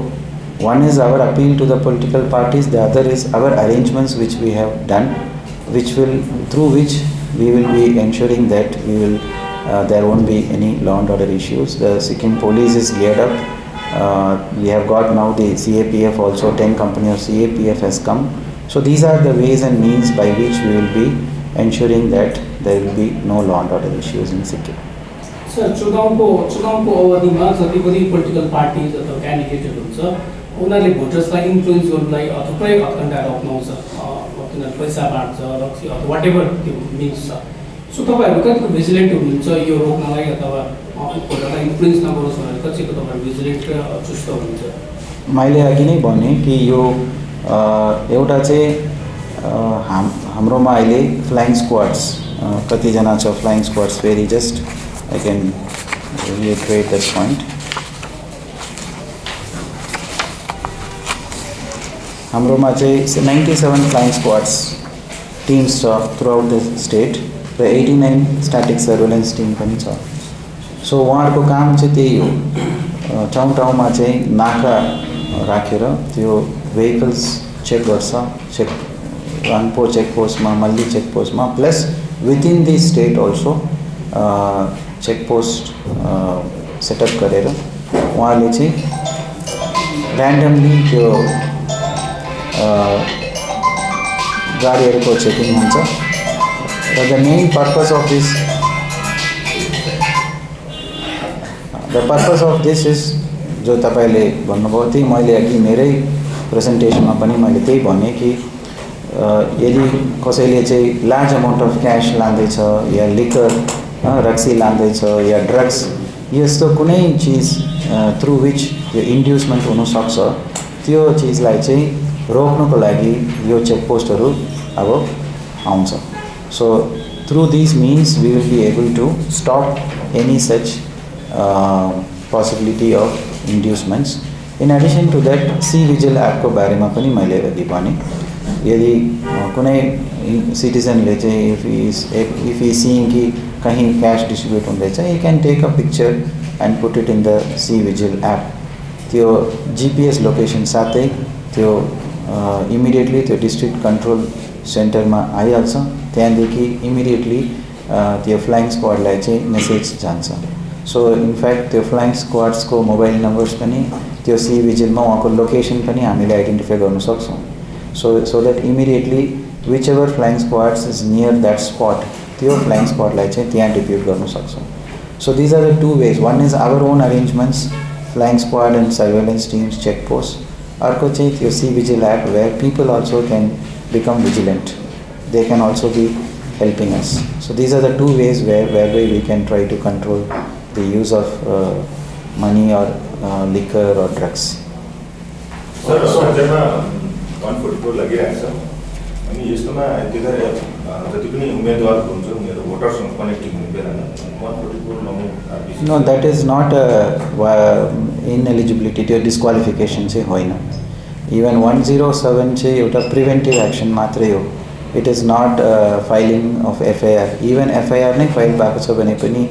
one is our appeal to the political parties, the other is our arrangements which we have done, through which we will be ensuring that there won't be any law and order issues. The Sikkim police is geared up. We have got now the CAPF also, 10 company of CAPF has come. So these are the ways and means by which we will be ensuring that there will be no law and order issues in Sikkim.
Sir, चुनावको अवधिमा जति पनि political parties अथवा क्यान्डिडेटहरु हुन्छ उनीहरूले भोटर्सलाई influence गर्नलाई थुप्रै हत्कण्डाहरू अपनाउँछ, तिनीहरू पैसा बाँड्छ, रक्सी अथवा वाटेभर त्यो मिन्स छ. सो तपाईहरु कतिको भिजिलेन्ट हुनुहुन्छ यो रोक्नलाई अथवा भोटरलाई इन्फ्लुएन्स नगरोस् भनेर कतिको तपाईहरु भिजिलेन्ट र चुस्त हुनुहुन्छ?
मैले अघि नै भने कि यो एउटा चाहिँ हाम्रोमा अहिले फ्लाइङ स्क्वाड्स कतिजना छ फ्लाइङ स्क्वाड्स, फेरि just I can reiterate that point. हाम्रोमा चाहिँ 97 फ्लाइङ स्क्वाड्स टिम्स छ थ्रुआउट द स्टेट र 89 स्ट्याटिक सर्वेलेन्स टिम पनि छ। सो उहाँहरूको काम चाहिँ त्यही हो, ठाउँ ठाउँमा चाहिँ नाका राखेर त्यो भेहिकल्स चेक गर्छ, रङ्पो चेकपोस्टमा, मल्ली चेकपोस्टमा, plus within the state also checkpost setup गरेर उहाँले चाहिँ ऱ्यान्डमली त्यो गाडीहरूको चेकिङ हुन्छ र the main purpose of this is जो तपाईँले भन्नुभयो त्यही मैले अघि मेरै प्रेजेन्टेसनमा पनि मैले त्यही भने कि यदि कसैले चाहिँ लार्ज अमाउन्ट अफ क्यास लाँदैछ या लिकर रक्सी लाँदैछ या ड्रग्स यस्तो कुनै चिज थ्रु विच यो इन्ड्युसमेन्ट हुनसक्छ त्यो चिजलाई चाहिँ रोक्नको लागि यो चेकपोस्टहरू अब आउँछ। So through this means we will be able to stop any such possibility of inducements. In addition to that cVIGIL एपको बारेमा पनि मैले अघि भने, यदि कुनै सिटिजनले चाहिँ इफ ई सीइङ कि कहीं क्यास डिस्ट्रिब्युट हुँदैछ, यी can take a picture and put it in the C vigil app. त्यो जिपिएस लोकेसन साथै त्यो इमिडिएटली त्यो डिस्ट्रिक्ट कन्ट्रोल सेन्टरमा आइहाल्छ, त्यहाँदेखि इमिडिएटली त्यो फ्लाइङ स्क्वाडलाई चाहिँ मेसेज जान्छ। सो इनफ्याक्ट त्यो फ्लाइङ स्क्वाड्सको मोबाइल नम्बर्स पनि त्यो सी विजिलमा उहाँको लोकेसन पनि हामीले आइडेन्टिफाई गर्न सक्छौँ। So that immediately whichever flying squads is near that spot त्यो फ्लाइङ स्क्वाडलाई चाहिँ त्यहाँ डिप्युट गर्न सक्छौँ। So these are the two ways, one is our own arrangements, flying squad and surveillance teams check post, अर्को चाहिँ त्यो C vigil app where people also can become vigilant, they can also be helping us. So these are the two ways where we can try to control the use of money or liquor or drugs.
Sir राज्यमा 144 लागिरहेको छ अनि यस्तोमा जति पनि उम्मेदवारहरू हुन्छ उनीहरू भोटरसँग connecting हुने बेलामा 144 number
no, that is not ineligibility, त्यो डिस्क्वालिफिकेसन चाहिँ होइन। इभन 107 चाहिँ एउटा प्रिभेन्टिभ एक्सन मात्रै हो, it is not filing of FIR. Even FIR नै फाइल भएको छ भने पनि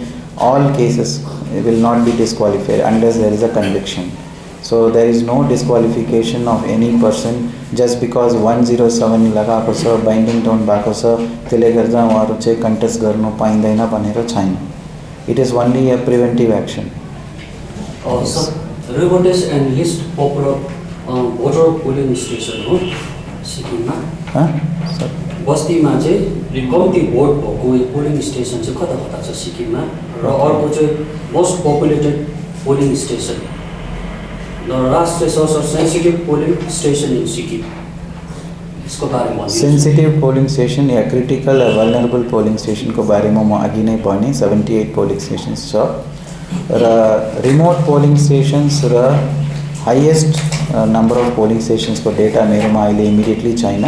all cases will not be disqualified unless there is a conviction. So there is no disqualification of any person just because 107 लगाएको छ, binding tone भएको छ, त्यसले गर्दा उहाँहरू चाहिँ कन्टेस्ट गर्नु पाइँदैन भनेर छैन। It is only a preventive action.
सर remotest and least popular voter polling station हो सिक्किममा।
सर
बस्तीमा चाहिँ कम्ती भोट भएको पोलिङ स्टेसन चाहिँ कता कता छ सिक्किममा, र अर्को चाहिँ मोस्ट पपुलेटेड पोलिङ स्टेसन र राष्ट्रिय sensitive polling station in Sikkim, यसको बारेमा
सेन्सिटिभ पोलिङ स्टेसन या क्रिटिकल भल्नरेबल पोलिङ स्टेसनको बारेमा म अघि नै भने 78 पोलिङ स्टेसन्स छ र रिमोट पोलिङ स्टेसन्स र हाइएस्ट नम्बर अफ पोलिङ स्टेसन्सको डेटा मेरोमा अहिले इमिडिएटली छैन।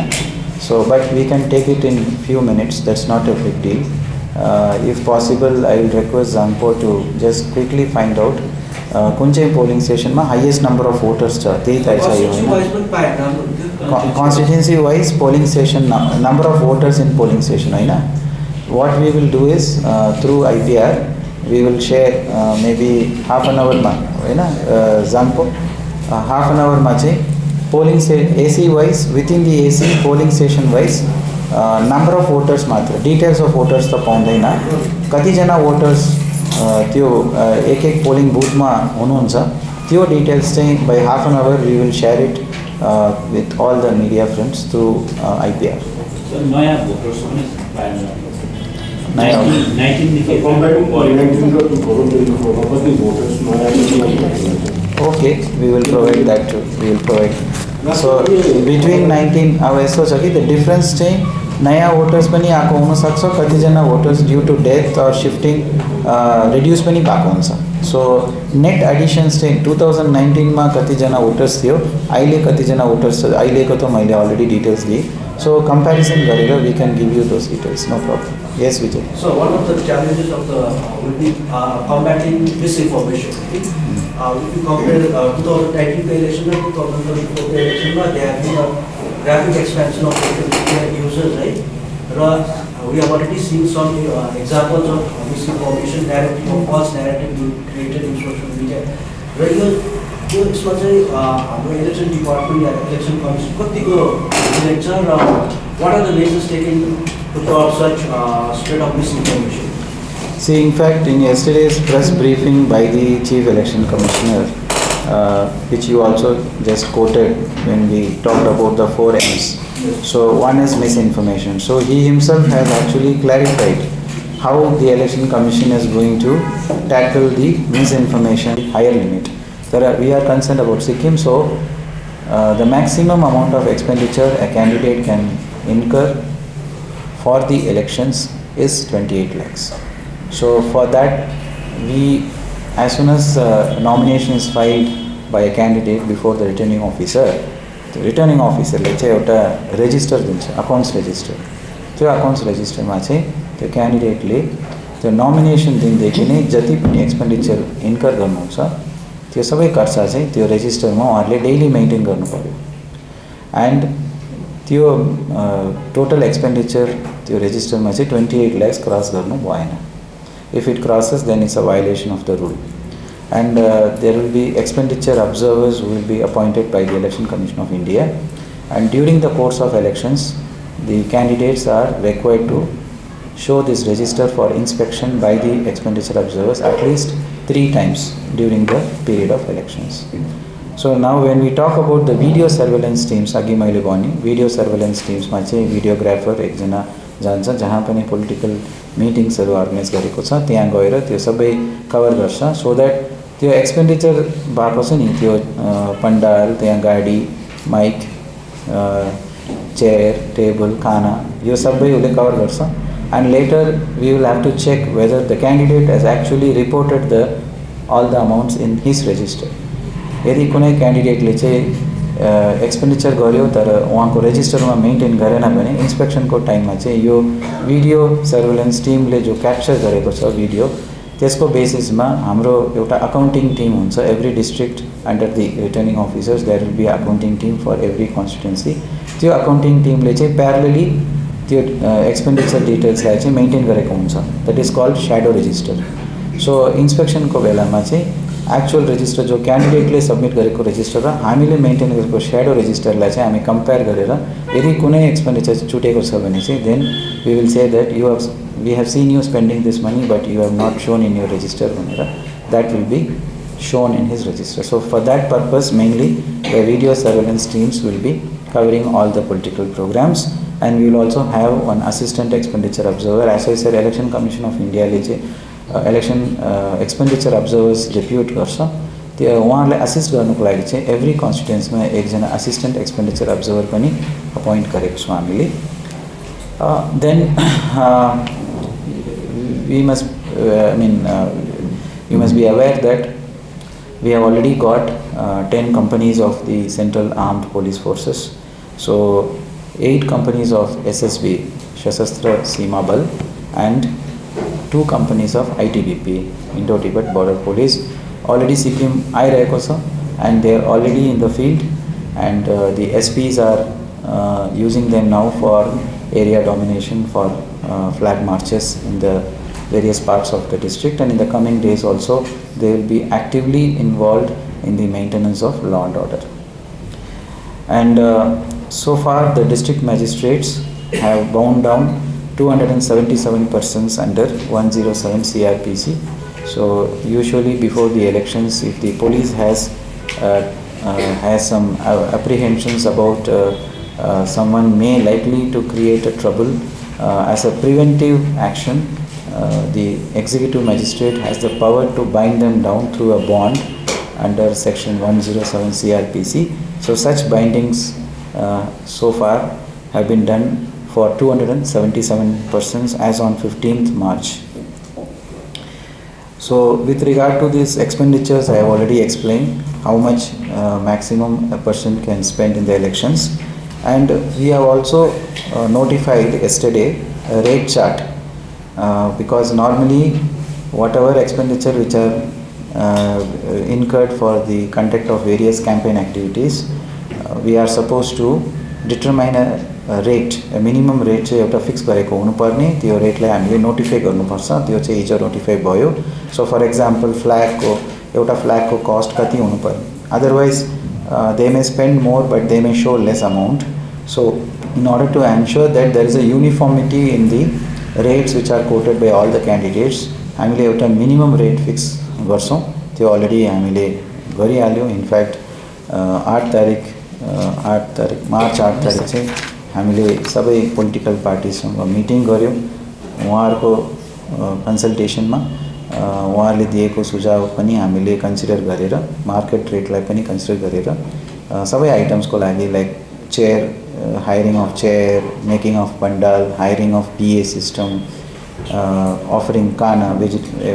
So, but we can take it in few minutes. That's not a big deal. If possible, I will request Zangpo to just quickly find out कुन चाहिँ polling स्टेसनमा highest number of voters छ, त्यही थाहा चाहियो होइन। Constituency wise polling station number of voters in polling station होइन। What we will do is through IPR we will share maybe half an आवरमा होइन जाङपो हाफ एन आवरमा चाहिँ polling AC wise within the AC polling station wise number of voters मात्र, details of voters त पाउँदैन, कतिजना voters त्यो एक एक पोलिङ बुथमा हुनुहुन्छ त्यो डिटेल्स चाहिँ by half an hour we will share it with all the media friends through IPR.
नयाँ भोटर्स पनि
नयाँ okay we will provide that to, we will provide. So between 19 अब यस्तो छ कि द डिफ्रेन्स चाहिँ नयाँ भोटर्स पनि आएको हुनसक्छ, कतिजना voters due to death or shifting reduce पनि भएको हुन्छ। सो नेट एडिसन्स चाहिँ 2019मा कतिजना भोटर्स थियो, अहिले कतिजना भोटर्स छ अहिलेको त मैले अलरेडी डिटेल्स दिएँ। सो कम्पेरिजन गरेर we can give you those details, no problem. Yes Vijay.
So one of the challenges of the will be combating misinformation. if you compare 2019 election and 2024 election, there have been a rapid expansion of social media users, right? We have already seen some examples of misinformation narrative or false narrative being created in social media. यो यसमा चाहिँ हाम्रो election department या election commission कतिको भिजिलेन्ट छ र what are the measures taken to curb such spread of misinformation?
See, in fact, in yesterday's press briefing by the Chief Election Commissioner, which you also just quoted when we talked about the 4 M's. So one is misinformation. So he himself has actually clarified how the Election Commission is going to tackle the misinformation higher limit. We are concerned about Sikkim, so the maximum amount of expenditure a candidate can incur for the elections is 28 lakhs. So for that, as soon as nomination is filed by a candidate before the returning officer ले चाहिँ एउटा register दिन्छ, accounts register. त्यो accounts register मा चाहिँ त्यो candidate ले त्यो nomination दिनदेखि नै जति पनि expenditure incur गर्नुहुन्छ त्यो सबै खर्चा चाहिँ त्यो रेजिस्टरमा उहाँहरूले डेली मेन्टेन गर्नु पर्यो एन्ड त्यो टोटल एक्सपेन्डिचर त्यो रेजिस्टरमा चाहिँ 28 lakhs क्रस गर्नु भएन if it crosses then it's a violation of the rule and there will be expenditure observers will be appointed by the election commission of India and during the course of elections the candidates are required to show this register for inspection by the expenditure observers at least 3 times during the period of elections. So now when we talk about the video surveillance teams, agi मैले भने video surveillance teams मा चाहिँ videographer एकजना जान्छ जहाँ पनि political meetings हरु organise गरेको छ त्यहाँ गएर त्यो सबै कभर गर्छ so that त्यो expenditure भएको छ नि त्यो पण्डाल त्यहाँ गाडी माइक चेयर टेबल खाना यो सबै उले कभर गर्छ and later we will have to check whether the candidate has actually reported all the amounts in his register. यदि कुनै क्यान्डिडेटले चाहिँ एक्सपेन्डिचर गर्यो तर उहाँको रेजिस्टरमा मेन्टेन गरेन भने इन्स्पेक्सनको टाइममा चाहिँ यो भिडियो सर्वेलेन्स टिमले जो क्याप्चर गरेको छ भिडियो त्यसको बेसिसमा हाम्रो एउटा अकाउन्टिङ टिम हुन्छ every district under the returning officers there will be accounting team for every constituency त्यो अकाउन्टिङ टिमले चाहिँ प्यारलली त्यो एक्सपेन्डिचर डिटेल्सलाई चाहिँ मेन्टेन गरेको हुन्छ that is called shadow register so इन्स्पेक्सनको बेलामा चाहिँ एक्चुअल रेजिस्टर जो क्यान्डिडेटले सबमिट गरेको रेजिस्टर र हामीले मेन्टेन गरेको स्याडो रेजिस्टरलाई चाहिँ हामी कम्पेयर गरेर यदि कुनै एक्सपेन्डिचर छुटेको छ भने चाहिँ then we will say that we have seen you spending this money but you have not shown in your register भनेर that will be shown in his register. So for that purpose mainly the video surveillance teams will be covering all the political programs and we will also have one assistant expenditure observer. As I said, Election Commission of India ले चाहिँ election expenditure observers depute गर्छ त्यो उहाँलाई assist गर्नुको लागि चाहिँ every कन्स्टिट्युएन्सीमा एकजना assistant expenditure observer पनि अपॉइंट गरेको छौँ हामीले then we must be aware that we have already got 10 companies of the Central Armed Police Forces. So 8 companies of SSB, Shasastra Seema Bal, and 2 companies of ITBP, Indo-Tibet Border Police. Already Sikkim आइरहेको छ and they are already in the field and the SPs are using them now for area domination, for flag marches in the various parts of the district and in the coming days also they will be actively involved in the maintenance of law and order. And so far the district magistrates have bound down 277 persons under 107 CRPC. So usually before the elections if the police has some apprehensions about someone may likely to create a trouble as a preventive action, the executive magistrate has the power to bind them down through a bond under section 107 CRPC. So such bindings so far have been done for 277 persons as on 15th March. So with regard to these expenditures, I have already explained how much maximum a person can spend in the elections, and we have also notified yesterday a rate chart because normally whatever expenditure which are incurred for the conduct of various campaign activities, we are supposed to determine a rate, a minimum rate चाहिँ एउटा fix गरेको हुनुपर्ने, त्यो रेटलाई हामीले notify गर्नुपर्छ, त्यो चाहिँ हिजो नोटिफाई भयो. सो फर एक्जाम्पल फ्ल्यागको एउटा फ्ल्यागको कस्ट कति हुनुपर्ने, otherwise they may spend more but they may show less amount. So in order to ensure that there is a uniformity in the rates which are quoted by all the candidates, हामीले एउटा minimum rate fix गर्छौँ, त्यो already हामीले गरिहाल्यौँ. In fact 8 Tariq मार्च 8 तारिक चाहिँ हामीले सबै political पार्टीसँग meeting गऱ्यौँ. उहाँहरूको कन्सल्टेसनमा उहाँहरूले दिएको सुझाव पनि हामीले कन्सिडर गरेर, मार्केट रेटलाई पनि कन्सिडर गरेर सबै आइटम्सको लागि like chair, hiring of chair, making of pandal, hiring of PA system, offering खाना,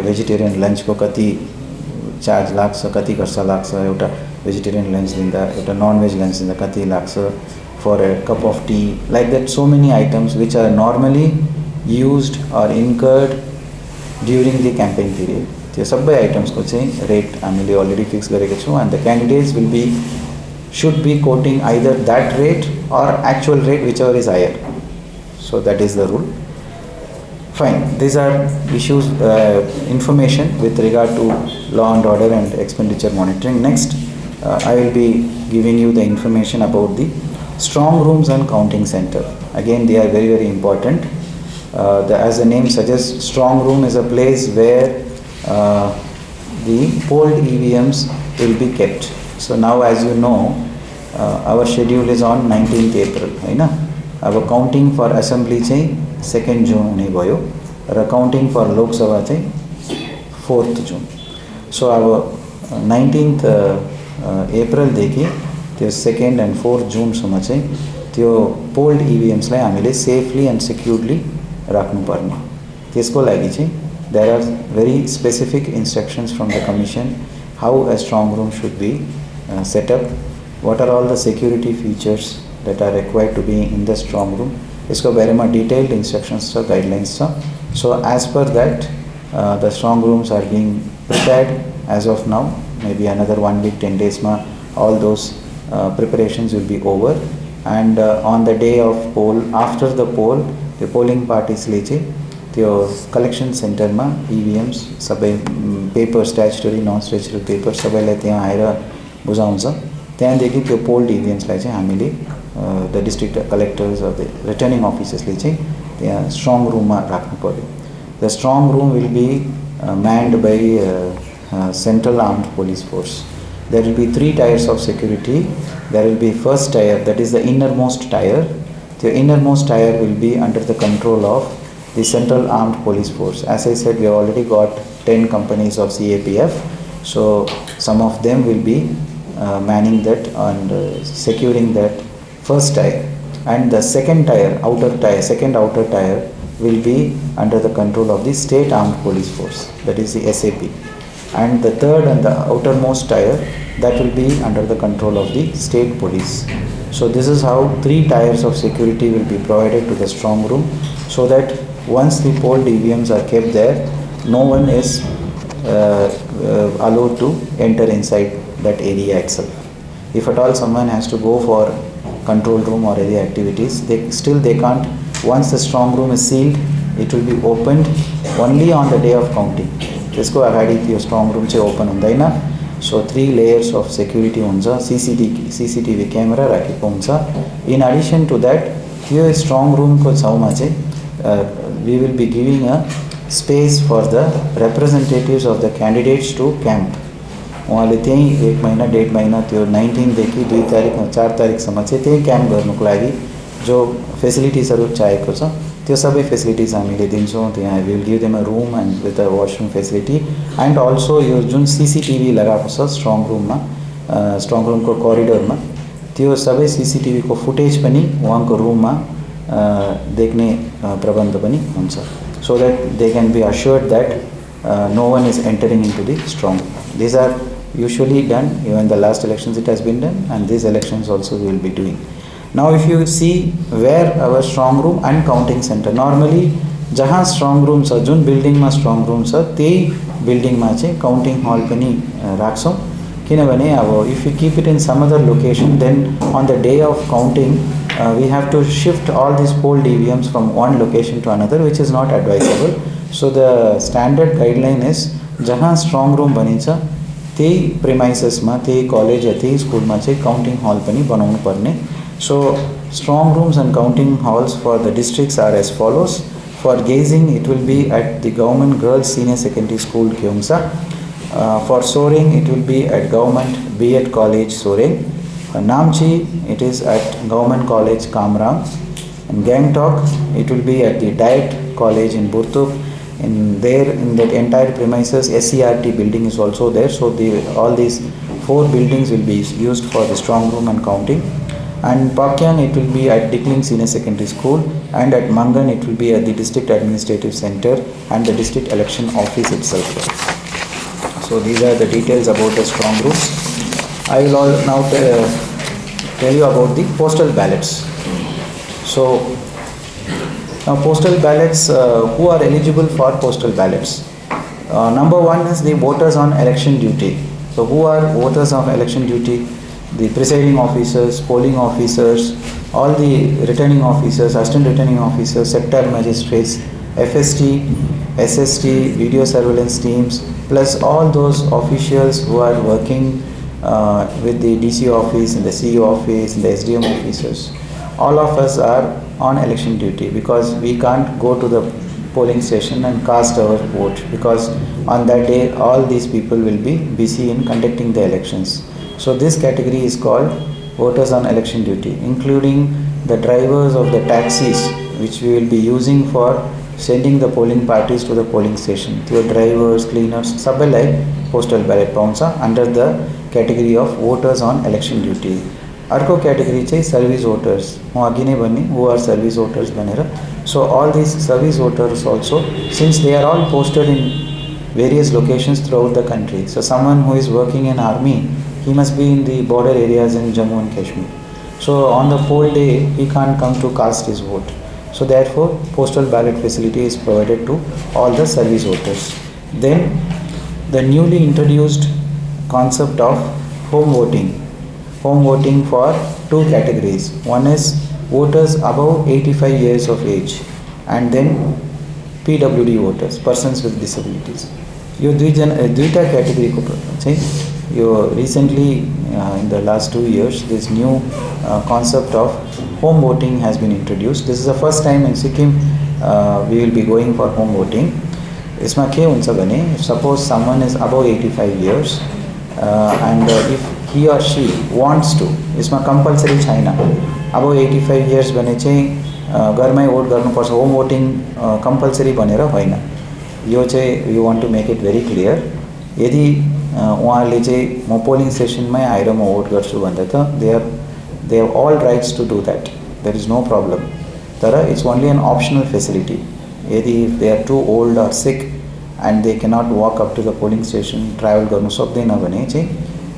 भेजिटेरियन लन्चको कति चार्ज लाग्छ, कति खर्च लाग्छ, एउटा भेजिटेरियन लन्च दिँदा, एउटा नन भेज लन्च दिँदा कति लाग्छ, for a cup of tea, like that so many items which are normally used or incurred during the campaign period, त्यो सबै आइटम्सको चाहिँ रेट हामीले अलरेडी फिक्स गरेको छौँ. And the candidates should be quoting either that rate or actual rate, whichever is higher. So that is the rule. Fine, these are issues, information with regard to law and order and expenditure monitoring. Next, I will be giving you the information about the strong rooms and counting center. Again, they are very, very important. As the name suggests, strong room is a place where the polled EVMs will be kept. So now, as you know, our schedule is on 19th April, हैन. अब counting फर assembly चाहिँ 2nd June हुने भयो र counting फर लोकसभा चाहिँ 4th June. सो अब 19th Aprilदेखि त्यो 2nd and 4th Juneसम्म चाहिँ त्यो polled इभिएम्सलाई हामीले सेफली एन्ड सेक्युरली राख्नुपर्ने. त्यसको लागि चाहिँ there are very specific instructions from the commission how a strong room should be set up, what are all the security features that are required to be in the strong room. इसको बारेमा detailed instructions छ, guidelines छ. So as per that, the strong rooms are being prepared as of now. Maybe another 1 week, 10 days ma all those preparations will be over. And on the day of poll, after the poll, the polling parties ले चाहिँ त्यो collection center मा EVMs सबै paper, statutory, non-statutory paper सबैलाई त्यहाँ आएर बुझाउँछ. त्यहाँदेखि त्यो पोल्ड इभिएम्सलाई चाहिँ हामीले the district collectors of the returning अफिसर्सले चाहिँ त्यहाँ स्ट्रङ रूममा राख्नु पर्यो. The strong room will be manned by central armed police force. There will be 3 tiers of security. There will be first tier, that is the inner most tier. त्यो inner most tier will be under the control of the central armed police force. As I said, we already got 10 companies of CAPF. So some of them will be manning that and securing that first tier, and the second tier, second outer tier will be under the control of the state armed police force, that is the SAP, and the third and the outermost tier, that will be under the control of the state police. So this is how 3 tiers of security will be provided to the strong room, so that once the polled EVMs are kept there, no one is allowed to enter inside that area itself. If at all someone has to go for control room or any activities, they can't. Once the strong room is sealed, it will be opened only on the day of counting. त्यसको अगाडि त्यो strong room चाहिँ open हुँदैन. सो 3 layers of security हुन्छ. CCTV camera राखेको हुन्छ. इन addition to that, त्यो strong रूमको छेउमा चाहिँ we will be giving a space for the representatives of the candidates to camp. उहाँले त्यही 1 महिना 1.5 महिना त्यो 19 देखि 2 तारिक 4 तारिकसम्म चाहिँ त्यही क्याम्प गर्नुको लागि जो फेसिलिटिजहरू चाहिएको छ त्यो सबै फेसिलिटिज हामीले दिन्छौँ. त्यहाँ will give them a room and with a washroom facility. And also yo Jun CCTV लगाएको छ स्ट्रङ रूममा, स्ट्रङ रूमको करिडोरमा, त्यो सबै CCTVको फुटेज पनि उहाँको रूममा देख्ने प्रबन्ध पनि हुन्छ. So that they can be assured that no one is entering into the strong room. These are usually done, even the last elections it has been done, and these elections also we will be doing. Now if you see where our strong room and counting center, normally जहाँ strong room छ, जुन बिल्डिङमा strong room छ त्यही बिल्डिङमा चाहिँ counting हल पनि राख्छौँ। किनभने अब if you keep it in some other location then on the day of counting we have to shift all these poll DVMs from one location to another, which is not advisable. So the standard guideline is जहाँ strong room बनिन्छ त्यही premises मा, त्यही college या त्यही school मा चाहिँ counting hall पनि बनाउनु पर्ने। So strong rooms and counting halls for the districts are as follows. For gazing, it will be at the Government Girls Senior Secondary School, Kyongsa. For soaring, it will be at Government B.Ed College, Soaring. Namchi, it is at Government College, Kamrang. In Gangtok, it will be at the Diet College in Burtuk. In that entire premises, SCRT building is also there. So all these 4 buildings will be used for the strong room and counting. And Pakyang, it will be at Dickling Senior Secondary School, and at Mangan, it will be at the District Administrative Center and the District Election Office itself. So these are the details about the strong rooms. I will now tell you about the postal ballots. So now postal ballots, who are eligible for postal ballots? Number 1 is the voters on election duty. So who are voters on election duty? The presiding officers, polling officers, all the returning officers, assistant returning officers, sector magistrates, FST, SST, video surveillance teams, plus all those officials who are working with the DC office, and the CEO office, and the SDM officers. All of us are on election duty because we can't go to the polling station and cast our vote, because on that day all these people will be busy in conducting the elections. So this category is called voters on election duty, including the drivers of the taxis which we will be using for sending the polling parties to the polling station. The drivers, cleaners, sabai postal ballot pauncha under the category of voters on election duty. Arko category chai service voters. Mo agi nai bhanne who are service voters bhanera. So all these service voters also, since they are all posted in various locations throughout the country. So someone who is working in army, he must be in the border areas in Jammu and Kashmir. So on the poll day, he can't come to cast his vote. So therefore, postal ballot facility is provided to all the service voters. Then the newly introduced concept of home voting. Home voting for 2 categories. One is voters above 85 years of age, and then PWD voters, persons with disabilities. यो दुईटा category को चाहिँ यो recently in the last 2 years this new concept of home voting has been introduced. This is the first time in Sikkim we will be going for home voting. यसमा के हुन्छ भने, if suppose someone is above 85 years and if he or she wants to, यसमा compulsory छैन. above 85 years भने चाहिँ घरमै vote गर्नुपर्छ, होम भोटिङ compulsory भनेर होइन. यो चाहिँ we want to make it very clear. यदि उहाँले चाहिँ म पोलिङ स्टेसनमै आएर म भोट गर्छु भन्दा त they have all rights to do that. There is no problem. तर it's only an optional facility. यदि if they are too old or sick and they cannot walk up to the polling station, travel गर्नु सक्दैन भने चाहिँ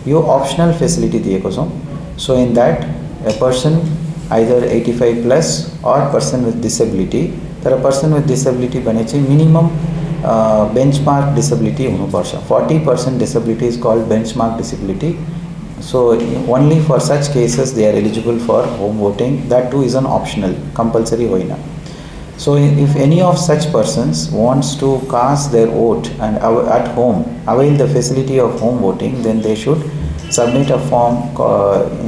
यो optional facility दिएको छौँ. So in that a person either 85 plus or person with disability, तर person with disability भने चाहिँ minimum benchmark disability हुनुपर्छ. 40% disability is called benchmark disability. So only for such cases they are eligible for home voting. That too is an optional, compulsory होइन. So if any of such persons wants to cast their vote and at home avail the facility of home voting, then they should submit a form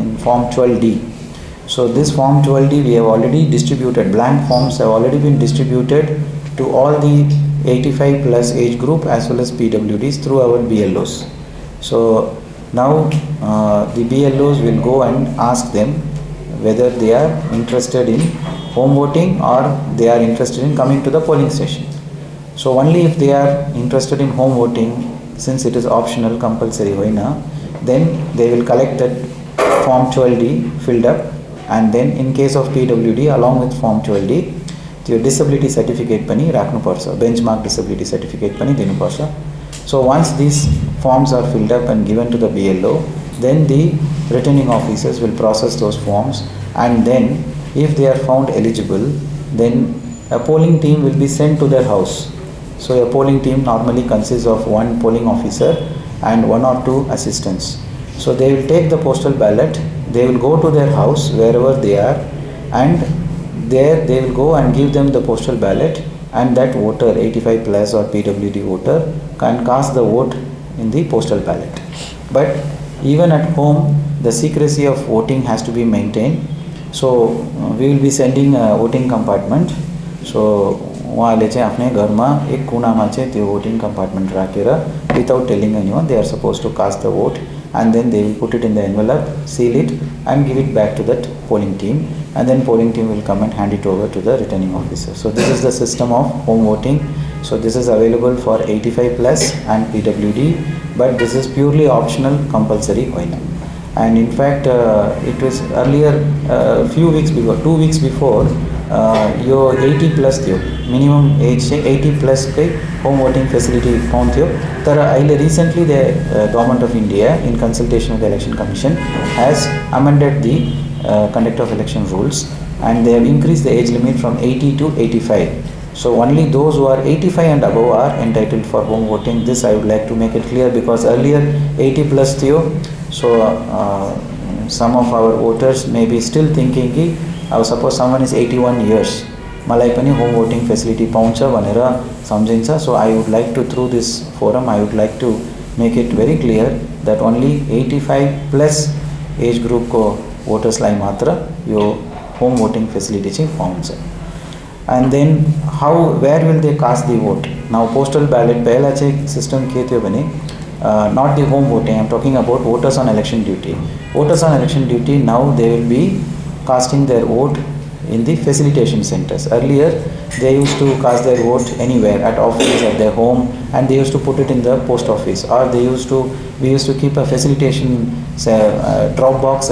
in form 12D. So this form 12D we have already distributed. Blank forms have already been distributed to all the 85 plus age group as well as PWDs through our BLOs. So now the BLOs will go and ask them whether they are interested in home voting or they are interested in coming to the polling station. So only if they are interested in home voting, since it is optional, compulsory hoina, then they will collect that form 12D filled up, and then in case of PWD along with form 12D त्यो disability certificate पनि राख्नुपर्छ, benchmark disability certificate पनि दिनुपर्छ. So once these forms are filled up and given to the BLO, then the returning officers will process those forms, and then if they are found eligible, then a polling team will be sent to their house. So a polling team normally consists of one polling officer and one or two assistants. So they will take the postal ballot, they will go to their house wherever they are, and there they will go and give them the postal ballot, and that voter 85 plus or PWD voter can cast the vote in the postal ballot. But even at home the secrecy of voting has to be maintained. So we will be sending a voting compartment. So उहाँले चाहिँ आफ्नै घरमा एक कुनामा चाहिँ त्यो voting compartment राखेर without telling anyone they are supposed to cast the vote, and then they will put it in the envelope, seal it and give it back to that polling team, and then polling team will come and hand it over to the returning officer. So this is the system of home voting. So this is available for 85 plus and PWD, but this is purely optional, compulsory होइन. And in fact it was earlier few weeks before, 2 weeks before yo 80 plus थियो, minimum age चाहिँ 80 plus कै home voting facility पाउँथ्यो. तर अहिले recently the government of India in consultation with the election commission has amended the conduct of election rules, and they have increased the age limit from 80 to 85. So only those who are 85 and above are entitled for home voting. This I would like to make it clear, because earlier 80 plus थियो. So some of our voters may be still thinking कि अब suppose someone is 81 years, मलाई पनि home voting facility पाउँछ भनेर सम्झिन्छ. So I would like to, through this forum, I would like to make it very clear that only 85 plus age group को voters लाई मात्र यो home voting facility चाहिँ पाउँछ. And then how, where will they cast the vote? Now postal ballot पहिला चाहिँ system के थियो भने not the home voting, I am talking about voters on election duty. Voters on election duty, now they will be casting their vote in the facilitation centers. Earlier they used to cast their vote anywhere, at office, at their home, and they used to put it in the post office, or we used to keep a facilitation drop box,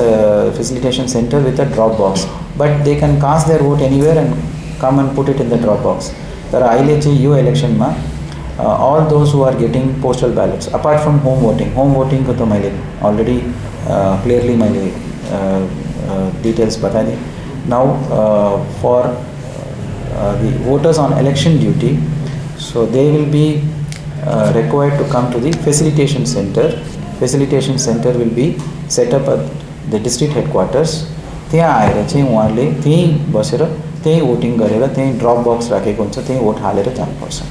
facilitation center with a drop box, but they can cast their vote anywhere and come and put it in the drop box. तर अहिले चाहिँ यो इलेक्सनमा all those who are getting postal ballots, apart from home voting को तो मैले already clearly मैले details बताएँ. Now for the voters on election duty, so they will be required to come to the facilitation center. Facilitation center will be set up at the district headquarters. त्यहाँ आएर चाहिँ उहाँले त्यहीँ बसेर त्यहीँ voting गरेर त्यहीँ drop box राखेको हुन्छ, त्यहीँ vote हालेर जानुपर्छ.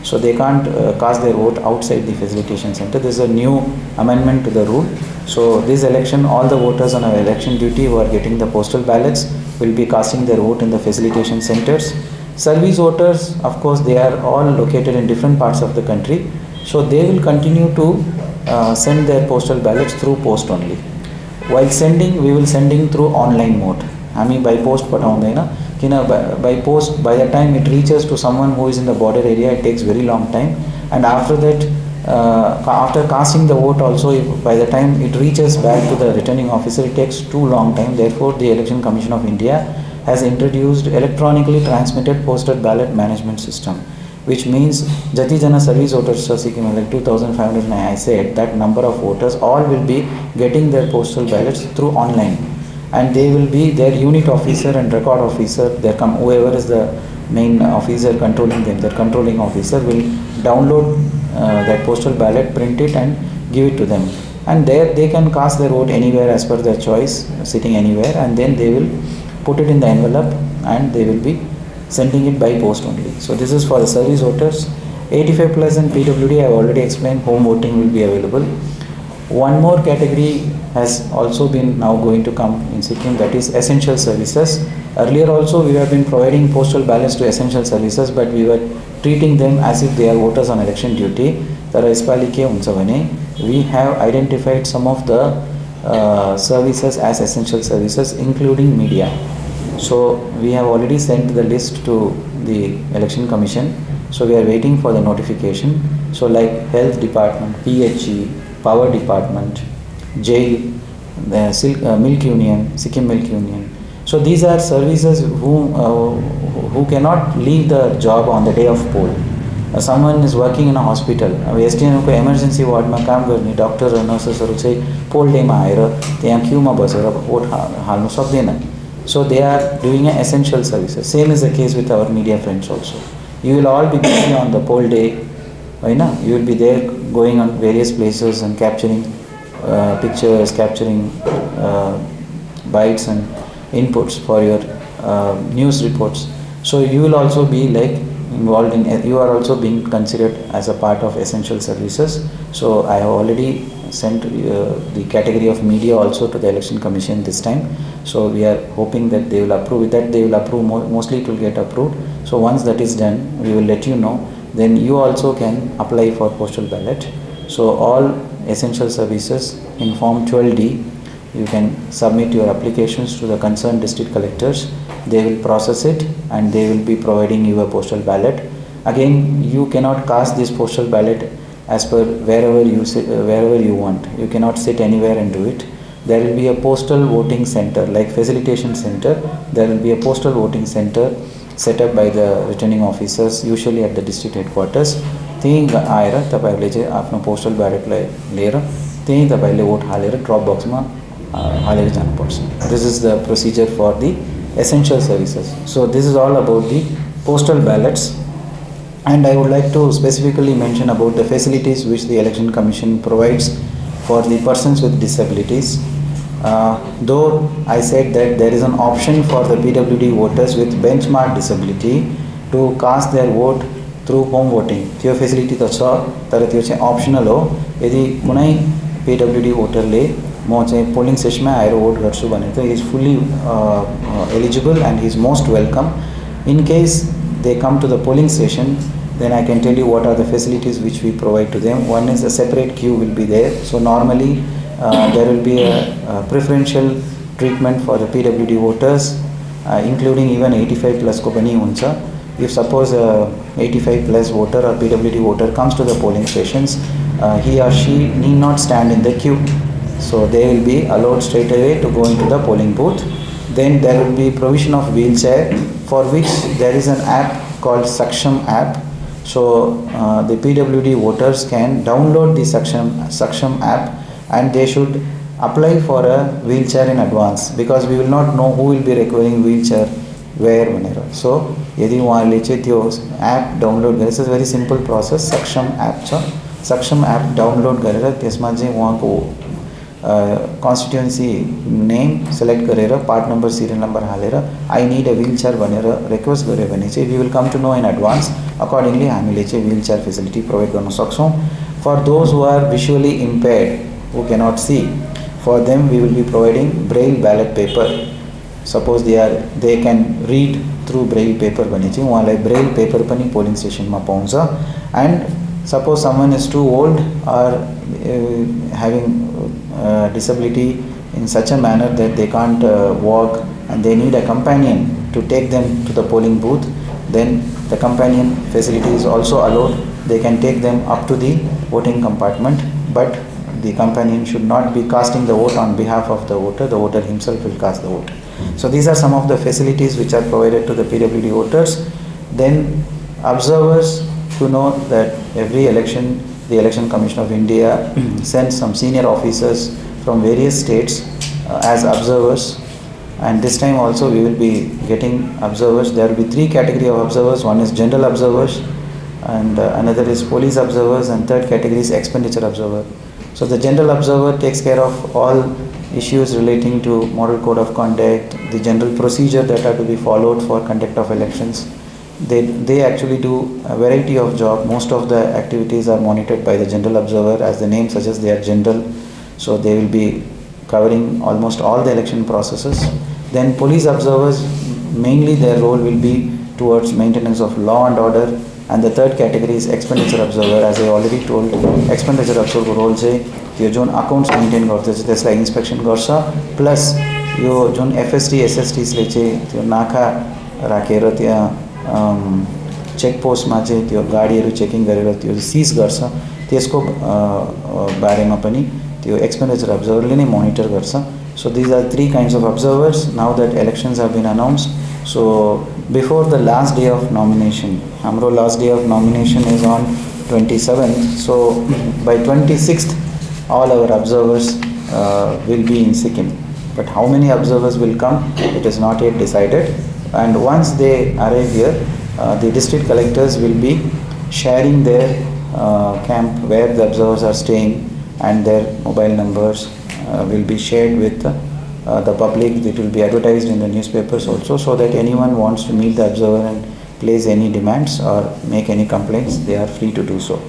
So they can't cast their vote outside the facilitation center. This is a new amendment to the rule. So this election, all the voters on our election duty who are getting the postal ballots will be casting their vote in the facilitation centers. Service voters, of course, they are all located in different parts of the country. So they will continue to send their postal ballots through post only. While sending, we will sending through online mode. हामी by post पठाउँदैन, किन by post, by the time it reaches to someone who is in the border area, it takes very long time, and after that after casting the vote also, by the time it reaches back to the returning officer, it takes too long time. Therefore the Election Commission of India has introduced electronically transmitted postal ballot management system, which means jati jana service voters Sikkim, like 2500, I said that number of voters all will be getting their postal ballots through online, and they will be their unit officer and record officer, whoever is the main officer controlling them, their controlling officer will download that postal ballot, print it and give it to them, and there they can cast their vote anywhere as per their choice, sitting anywhere, and then they will put it in the envelope and they will be sending it by post only. So this is for the service voters. 85 plus and PWD, I have already explained, home voting will be available. One more category has also been now going to come in Sikkim, that is essential services. Earlier also we have been providing postal ballots to essential services, but we were treating them as if they are voters on election duty. तर यसपालि के हुन्छ भने we have identified some of the services as essential services, including media. So we have already sent the list to the Election Commission. So we are waiting for the notification. So like health department, PHE, power department, jail, the milk union, Sikkim Milk Union. So these are services who cannot leave the job on the day of poll. Someone is working in a hospital, STM को emergency ward में काम गर्ने doctor र नर्सेसहरू चाहिँ पोल डेमा आएर त्यहाँ क्यूमा बसेर vote हाल्नु सक्दैन. So they are doing an essential services. Same is the case with our media friends also. You will all be busy on the poll day. Right now, you will be there going on various places and capturing pictures, capturing bytes and inputs for your news reports. So you will also be like involved in, you are also being considered as a part of essential services. So I have already sent the category of media also to the Election Commission this time. So we are hoping that they will approve. With that they will approve, mostly it will get approved. So once that is done, we will let you know. Then you also can apply for postal ballot. So all essential services in form 12D, you can submit your applications to the concerned district collectors. They will process it and they will be providing you a postal ballot. Again, you cannot cast this postal ballot as per wherever you want. You cannot sit anywhere and do it. There will be a postal voting center, like facilitation center. There will be a postal voting center set up by the returning officers, usually at the district headquarters. त्यही आएर तपाईहरुले चाहिँ आफ्नो postal ब्यालेटलाई लिएर त्यही तपाईले vote हालेर drop बक्समा हालेर जानुपर्छ. This is the procedure for the essential services. So this is all about the postal ballots. And I would like to specifically mention about the facilities which the Election Commission provides for the persons with disabilities. Though I said that there is an option for the PWD voters with benchmark disability to cast their vote through home voting. त्यो facility त छ, तर त्यो चाहिँ optional हो. यदि कुनै PWD voterले म चाहिँ polling station मा आएर vote गर्छु भने त he is fully eligible and he is most welcome. In case they come to the polling station, then I can tell you what are the facilities which we provide to them. One is a separate queue will be there. So normally there will be a preferential treatment for the PWD voters, including even 85 plus ko pani huncha. If suppose a 85 plus voter or PWD voter comes to the polling stations, he or she need not stand in the queue. So they will be allowed straight away to go into the polling booth. Then there will be provision of wheelchair, for which there is an app called Sikkim app. So the PWD voters can download the Sikkim app and they should apply for a wheelchair in advance, because we will not know who will be requiring wheelchair where whenever. So यदि उहाँले चाहिँ त्यो app download गरेर, it's very simple process. सक्षम app छ, सक्षम app download गरेर त्यसमा चाहिँ उहाँको कन्स्टिट्युएन्सी नेम सेलेक्ट गरेर पार्ट नम्बर सिरियल नम्बर हालेर आई निड अ व्हीलचेयर भनेर रिक्वेस्ट गर्यो भने चाहिँ we will come to know in advance. Accordingly हामीले चाहिँ व्हीलचेयर फेसिलिटी प्रोभाइड गर्न सक्छौँ. For those who are visually impaired, who cannot see, for them we will be providing braille ballot paper. Suppose they can read through braille paper भने चाहिँ उहाँलाई braille paper पनि polling station मा पाउँछ. And suppose someone is too old or having disability in such a manner that they can't walk and they need a companion to take them to the polling booth, then the companion facility is also allowed. They can take them up to the voting compartment, but the companion should not be casting the vote on behalf of the voter. The voter himself will cast the vote. So these are some of the facilities which are provided to the PWD voters. Then observers, to know that every election, the Election Commission of India sends some senior officers from various states as observers. And this time also we will be getting observers. There will be three categories of observers. One is general observers, and another is police observers, and third category is expenditure observer. So the general observer takes care of all issues relating to model code of conduct, the general procedure that are to be followed for conduct of elections. They actually do a variety of job. Most of the activities are monitored by the general observer. As the name suggests, they are general. So they will be covering almost all the election processes. Then police observers, mainly their role will be towards maintenance of law and order. And the third category is expenditure observer. As I already told, expenditure observer role चाहिँ त्यो जुन accounts maintain गर्छ त्यसलाई इन्स्पेक्सन गर्छ, plus यो जुन FST एसएसटीले चाहिँ त्यो नाका राखेर त्यहाँ चेक पोस्टमा चाहिँ त्यो गाडीहरू चेकिङ गरेर त्यो सिज गर्छ, त्यसको बारेमा पनि त्यो एक्सपेन्डिचर अब्जर्भरले नै मोनिटर गर्छ. So these are three kinds of observers now that elections have been announced. So before the last day of nomination, हाम्रो last day of nomination is on 27th. So by 26th, all our observers will be in Sikkim. but how many observers will come, it is not yet decided. And once they arrive here, the district collectors will be sharing their camp where the observers are staying, and their mobile numbers will be shared with the public. It will be advertised in the newspapers also, so that anyone wants to meet the observer and place any demands or make any complaints, they are free to do so.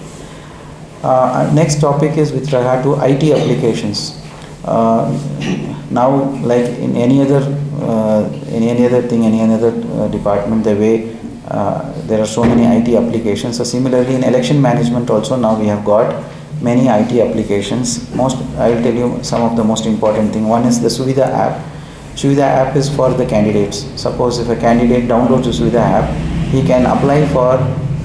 Next topic is with regard to IT applications. Now, like in any other department, the way there are so many IT applications. So similarly, in election management also, now we have got many IT applications. I will tell you some of the most important thing. One is the Suvidha app. Suvidha app is for the candidates. Suppose if a candidate downloads the Suvidha app, he can apply for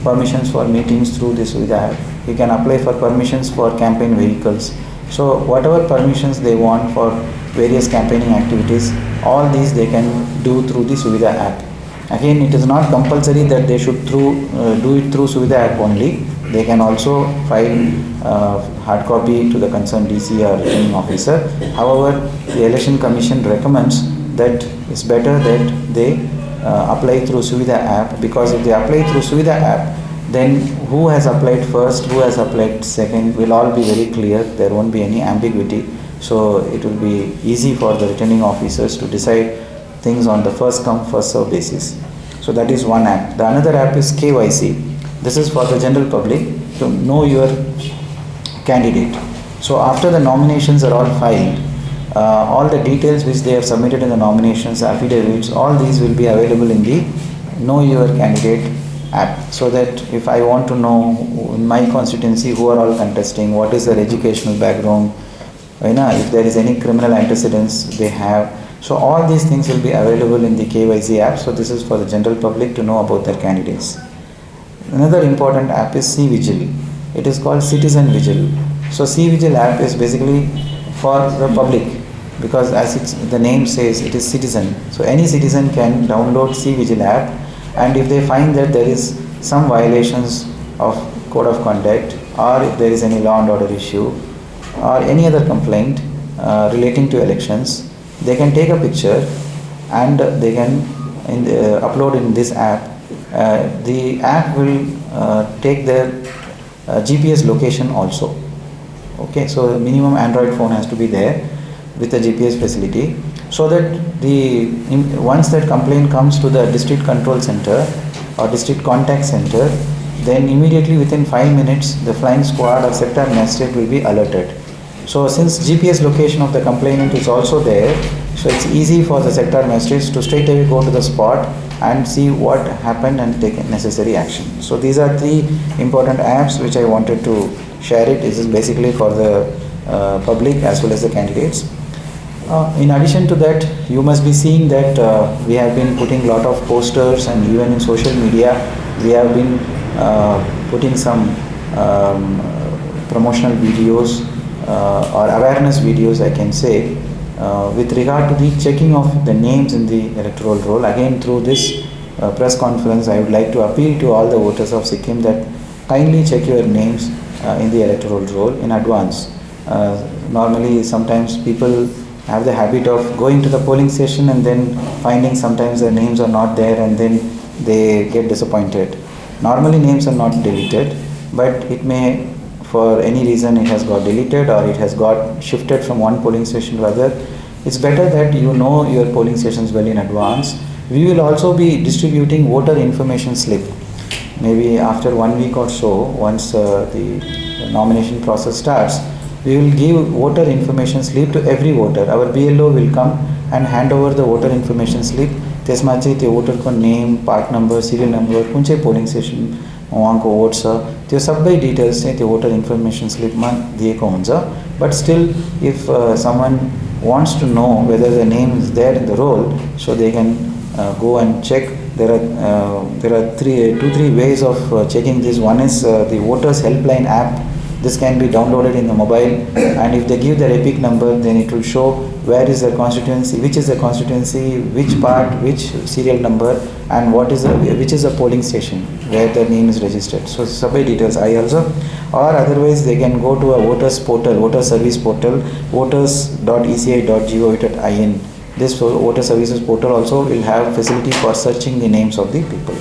permissions for meetings through the Suvidha app. He can apply for permissions for campaign vehicles. So whatever permissions they want for various campaigning activities, all these they can do through the Suvidha app. Again, it is not compulsory that they should do it through Suvidha app only. They can also file hard copy to the concerned DC or returning officer. However, the Election Commission recommends that it's better that they apply through Suvidha app, because if they apply through Suvidha app, then who has applied first, who has applied second will all be very clear. There won't be any ambiguity. So it will be easy for the returning officers to decide things on the first come first serve basis. So that is one app. The another app is KYC. This is for the general public to know your candidate. So after the nominations are all filed, all the details which they have submitted in the nominations, affidavits, all these will be available in the Know Your Candidate app. So that if I want to know in my constituency who are all contesting, what is their educational background, if there is any criminal antecedents they have, so all these things will be available in the KYC app. So this is for the general public to know about their candidates. Another important app is C-Vigil. It is called Citizen Vigil. So C-Vigil app is basically for the public, because as the name says, it is citizen. So any citizen can download C-Vigil app, and if they find that there is some violations of code of conduct, or if there is any law and order issue, or any other complaint relating to elections, they can take a picture and they can upload in this app. The app will take their GPS location also. Okay, so the minimum Android phone has to be there with a GPS facility, so that once that complaint comes to the district control center or district contact center, then immediately within 5 minutes the flying squad or sector magistrate will be alerted. So since GPS location of the complainant is also there, so it's easy for the sector magistrates to straight away go to the spot and see what happened and take necessary action. So these are 3 important apps which I wanted to share it. This is basically for the public as well as the candidates. In addition to that, you must be seeing that we have been putting a lot of posters, and even in social media we have been putting some promotional videos or awareness videos, I can say, with regard to the checking of the names in the electoral roll. Again, through this press conference, I would like to appeal to all the voters of Sikkim that kindly check your names in the electoral roll in advance. Normally, sometimes people have the habit of going to the polling station and then finding sometimes their names are not there, and then they get disappointed. Normally names are not deleted, but it may, for any reason, it has got deleted or it has got shifted from one polling station to other. It's better that you know your polling stations well in advance. We will also be distributing voter information slip. Maybe after 1 week or so, once the nomination process starts, we will give voter information slip to every voter. Our BLO will come and hand over the voter information slip. त्यसमा चाहिँ त्यो voterको name, part number, serial number, कुन चाहिँ polling station उहाँको vote छ, त्यो सबै details चाहिँ त्यो voter information slip मा दिएको हुन्छ. But still, if someone wants to know whether the name is there in the roll, so they can go and check. There are 2-3 ways of checking this. One is the voters helpline app This can be downloaded in the mobile, and if they give their epic number, then it will show where is their constituency, which is the constituency, which part, which serial number, and which is the polling station where their name is registered. So sabai details I also, or otherwise they can go to a voters portal, voter service portal, voters.eci.gov.in. This voter services portal also will have facility for searching the names of the people.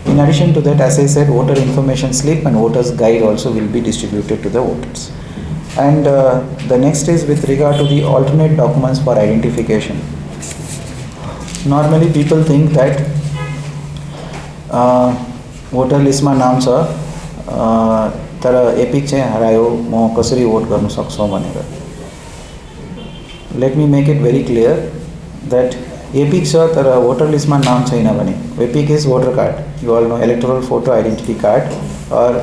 In addition to that, as I said, voter information slip and voters guide also will be distributed to the voters. And the next is with regard to the alternate documents for identification. Normally people think that voter list मा नाम छ तर epic चाहिँ हरायो, म कसरी vote गर्न सक्छु भनेर. Let me make it very clear that epic छ तर voter list मा नाम छैन भने, epic is voter card. You all know electoral photo identity card or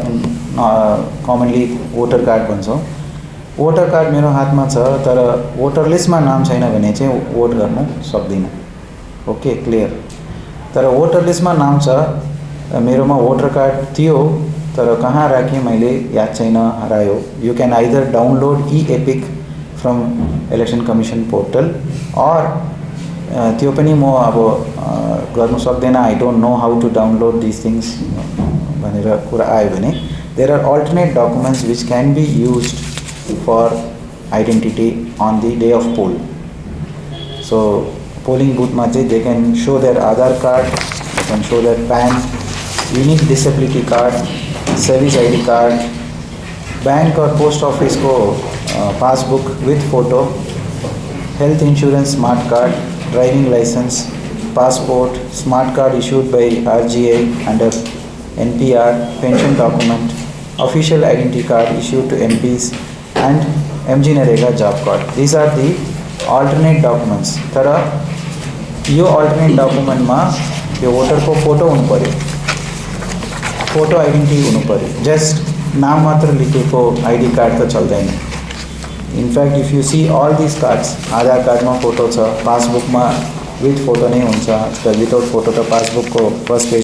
commonly voter card भन्छौँ. voter card मेरो हातमा छ तर voter list मा नाम छैन भने चाहिँ भोट गर्न सक्दिनँ. Okay, clear. तर voter list मा नाम छ, मेरोमा voter card थियो तर कहाँ राखेँ मैले याद छैन, हरायो. You can either download e-epic from election commission portal or त्यो पनि म अब गर्नु सक्दैन, I don't know how to download these things भनेर कुरा आयो भने, there are alternate documents which can be used for identity on the day of poll. So polling booth मा चाहिँ they can show their Aadhaar card, they can show their PAN, unique disability card, service ID card, bank or post office को passbook with photo, health insurance smart card, driving license, passport, smart card issued by RGI under NPR, pension document, official identity card issued to MPs, and MG Narega job card. These are the alternate documents. तर यो alternate document मा यो voter को photo हुनु पर्यो, photo identity हुनु पर्यो. Just नाम मात्र लेखेको ID card त चल्दैन. In fact, if you see all these cards, Aadhaar card मा photo छ, passbook मा with photo नै हुन्छ, without photo त passbook को first page